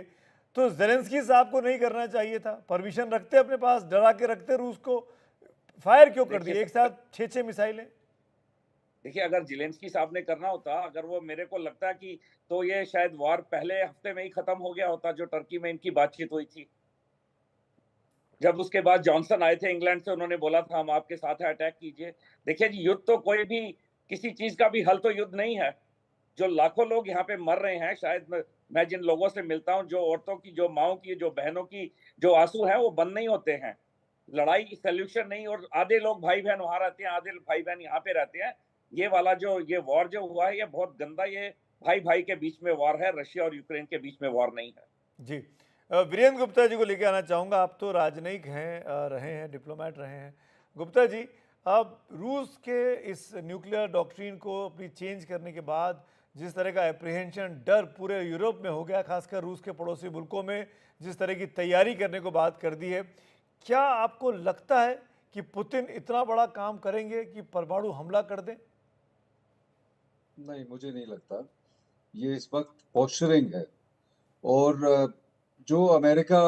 तो ज़ेलेंस्की साहब को नहीं करना चाहिए था? परमिशन रखते अपने पास, डरा के रखते रूस को, फायर क्यों कर दिए एक साथ 6 मिसाइलें? देखिए, अगर ज़ेलेंस्की साहब ने करना होता, अगर वो, मेरे को लगता है कि तो ये शायद वॉर पहले हफ्ते में ही खत्म हो गया होता जो टर्की में इनकी बातचीत हुई थी। जब उसके बाद जॉनसन आए थे इंग्लैंड से, उन्होंने बोला था हम आपके साथ है, अटैक कीजिए। देखिए जी, युद्ध तो कोई भी, किसी चीज का भी हल तो युद्ध नहीं है। जो लाखों लोग यहाँ पे मर रहे हैं, शायद मैं जिन लोगों से मिलता हूँ, जो औरतों की, जो माओं की, जो बहनों की जो आंसू है वो बंद नहीं होते हैं। लड़ाई सोल्यूशन नहीं, और आधे लोग भाई बहन वहां रहते हैं, आधे भाई बहन यहाँ पे रहते हैं। ये वाला जो ये वॉर जो हुआ है, ये बहुत गंदा, ये भाई भाई के बीच में वॉर है, रशिया और यूक्रेन के बीच में वॉर नहीं है। जी, वीरेंद्र गुप्ता जी को लेके आना चाहूँगा। आप तो राजनयिक हैं, रहे हैं, डिप्लोमेट रहे हैं। गुप्ता जी, अब रूस के इस न्यूक्लियर डॉक्ट्रिन को अपनी चेंज करने के बाद जिस तरह का एप्रीहेंशन, डर पूरे यूरोप में हो गया, खासकर रूस के पड़ोसी मुल्कों में जिस तरह की तैयारी करने को बात कर दी है, क्या आपको लगता है कि पुतिन इतना बड़ा काम करेंगे कि परमाणु हमला कर दें? नहीं, मुझे नहीं लगता। ये इस वक्त पोस्चरिंग है, और जो अमेरिका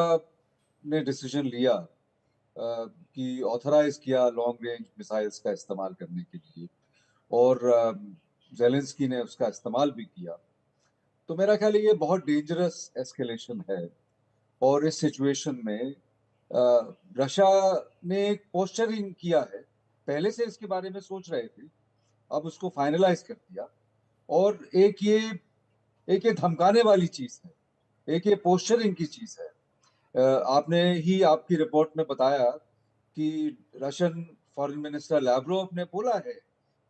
ने डिसीजन लिया कि ऑथराइज किया लॉन्ग रेंज मिसाइल्स का इस्तेमाल करने के लिए, और ज़ेलेंस्की ने उसका इस्तेमाल भी किया, तो मेरा ख्याल है ये बहुत डेंजरस एस्केलेशन है। और इस सिचुएशन में रशिया ने एक पोस्चरिंग किया है, पहले से इसके बारे में सोच रहे थे, अब उसको फाइनलाइज कर दिया। और एक ये धमकाने वाली चीज है, एक ये पोस्चरिंग की चीज है। आपने ही आपकी रिपोर्ट में बताया कि रशियन फॉरेन मिनिस्टर लैवरोव ने बोला है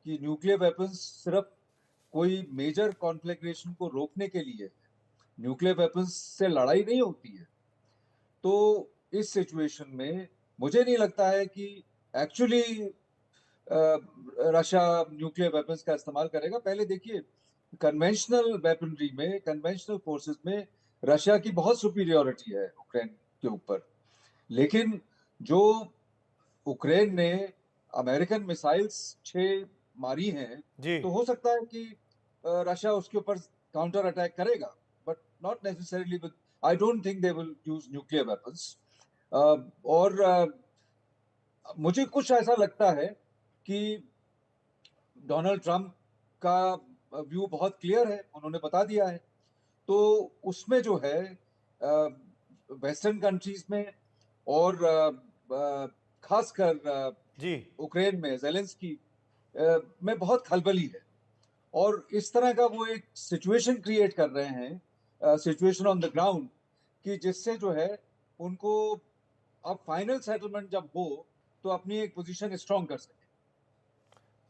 कि न्यूक्लियर वेपन्स सिर्फ कोई मेजर कॉन्फ्लैग्रेशन को रोकने के लिए है, न्यूक्लियर वेपन्स से लड़ाई नहीं होती है। तो इस सिचुएशन में मुझे नहीं लगता है कि एक्चुअली रशिया न्यूक्लियर वेपन्स का इस्तेमाल करेगा। पहले देखिए, कन्वेंशनल वेपनरी में, कन्वेंशनल फोर्सेस में रशिया की बहुत सुपीरियरिटी है यूक्रेन के ऊपर, लेकिन जो यूक्रेन ने अमेरिकन मिसाइल्स 6 मारी हैं, तो हो सकता है कि रशिया उसके ऊपर काउंटर अटैक करेगा, but not necessarily with, I don't think they will use nuclear weapons. और मुझे कुछ ऐसा लगता है कि डोनाल्ड ट्रंप का व्यू बहुत क्लियर है, उन्होंने बता दिया है। तो उसमें जो है वेस्टर्न कंट्रीज में और खासकर यूक्रेन में ज़ेलेंस्की में बहुत खलबली है, और इस तरह का वो एक सिचुएशन क्रिएट कर रहे हैं, सिचुएशन ऑन द ग्राउंड, कि जिससे जो है उनको अब फाइनल सेटलमेंट जब हो तो अपनी एक पोजीशन स्ट्रॉन्ग कर सके।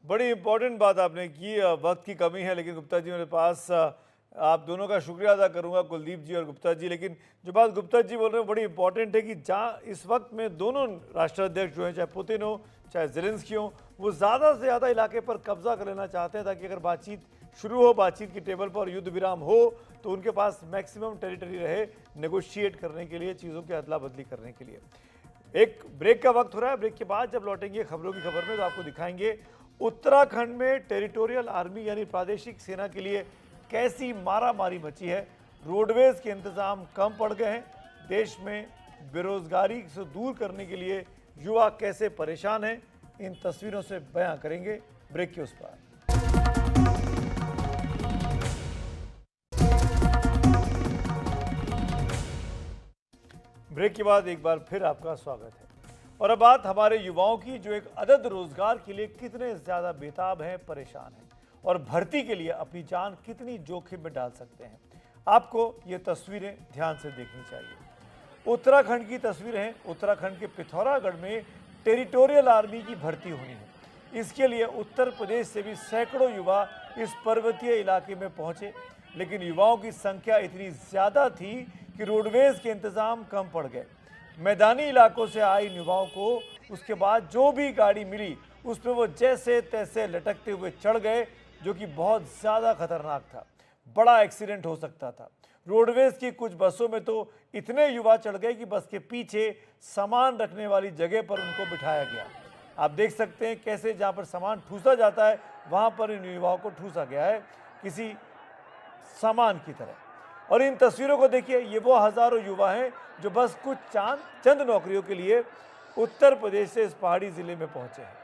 बड़ी इंपॉर्टेंट बात आपने की। वक्त की कमी है, लेकिन गुप्ता जी मेरे पास, आप दोनों का शुक्रिया अदा करूंगा, कुलदीप जी और गुप्ता जी। लेकिन जो बात गुप्ता जी बोल रहे हैं बड़ी इंपॉर्टेंट है कि जहाँ इस वक्त में दोनों राष्ट्राध्यक्ष जो हैं, चाहे पुतिन हो चाहे ज़ेलेंस्की हो, वो ज़्यादा से ज़्यादा इलाके पर कब्जा कर लेना चाहते हैं, ताकि अगर बातचीत शुरू हो, बातचीत की टेबल पर युद्ध विराम हो, तो उनके पास मैक्सिमम टेरिटरी रहे नेगोशिएट करने के लिए, चीज़ों की अदला बदली करने के लिए। एक ब्रेक का वक्त हो रहा है। ब्रेक के बाद जब लौटेंगे खबरों की खबर में, तो आपको दिखाएंगे उत्तराखंड में टेरिटोरियल आर्मी यानी प्रादेशिक सेना के लिए कैसी मारामारी मची है। रोडवेज के इंतजाम कम पड़ गए हैं। देश में बेरोजगारी से दूर करने के लिए युवा कैसे परेशान हैं, इन तस्वीरों से बयां करेंगे ब्रेक के उस पार। ब्रेक के बाद एक बार फिर आपका स्वागत है। और अब बात हमारे युवाओं की, जो एक अदद रोजगार के लिए कितने ज़्यादा बेताब हैं, परेशान हैं, और भर्ती के लिए अपनी जान कितनी जोखिम में डाल सकते हैं। आपको ये तस्वीरें ध्यान से देखनी चाहिए। उत्तराखंड की तस्वीरें हैं। उत्तराखंड के पिथौरागढ़ में टेरिटोरियल आर्मी की भर्ती होनी है। इसके लिए उत्तर प्रदेश से भी सैकड़ों युवा इस पर्वतीय इलाके में पहुंचे, लेकिन युवाओं की संख्या इतनी ज़्यादा थी कि रोडवेज के इंतज़ाम कम पड़ गए। मैदानी इलाकों से आए युवाओं को उसके बाद जो भी गाड़ी मिली उस पर वो जैसे तैसे लटकते हुए चढ़ गए, जो कि बहुत ज़्यादा खतरनाक था। बड़ा एक्सीडेंट हो सकता था। रोडवेज की कुछ बसों में तो इतने युवा चढ़ गए कि बस के पीछे सामान रखने वाली जगह पर उनको बिठाया गया। आप देख सकते हैं कैसे जहाँ पर सामान ठूसा जाता है, वहाँ पर इन युवाओं को ठूसा गया है किसी सामान की तरह। और इन तस्वीरों को देखिए, ये वो हज़ारों युवा हैं जो बस कुछ चंद नौकरियों के लिए उत्तर प्रदेश से इस पहाड़ी जिले में पहुंचे हैं।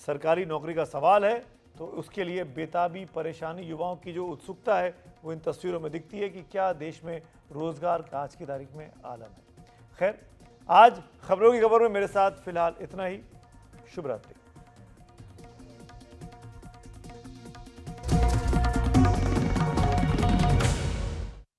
सरकारी नौकरी का सवाल है तो उसके लिए बेताबी परेशानी, युवाओं की जो उत्सुकता है वो इन तस्वीरों में दिखती है कि क्या देश में रोजगार का आज की तारीख में आलम है। खैर, आज खबरों की खबर में मेरे साथ फिलहाल इतना ही। शुभ रात्रि।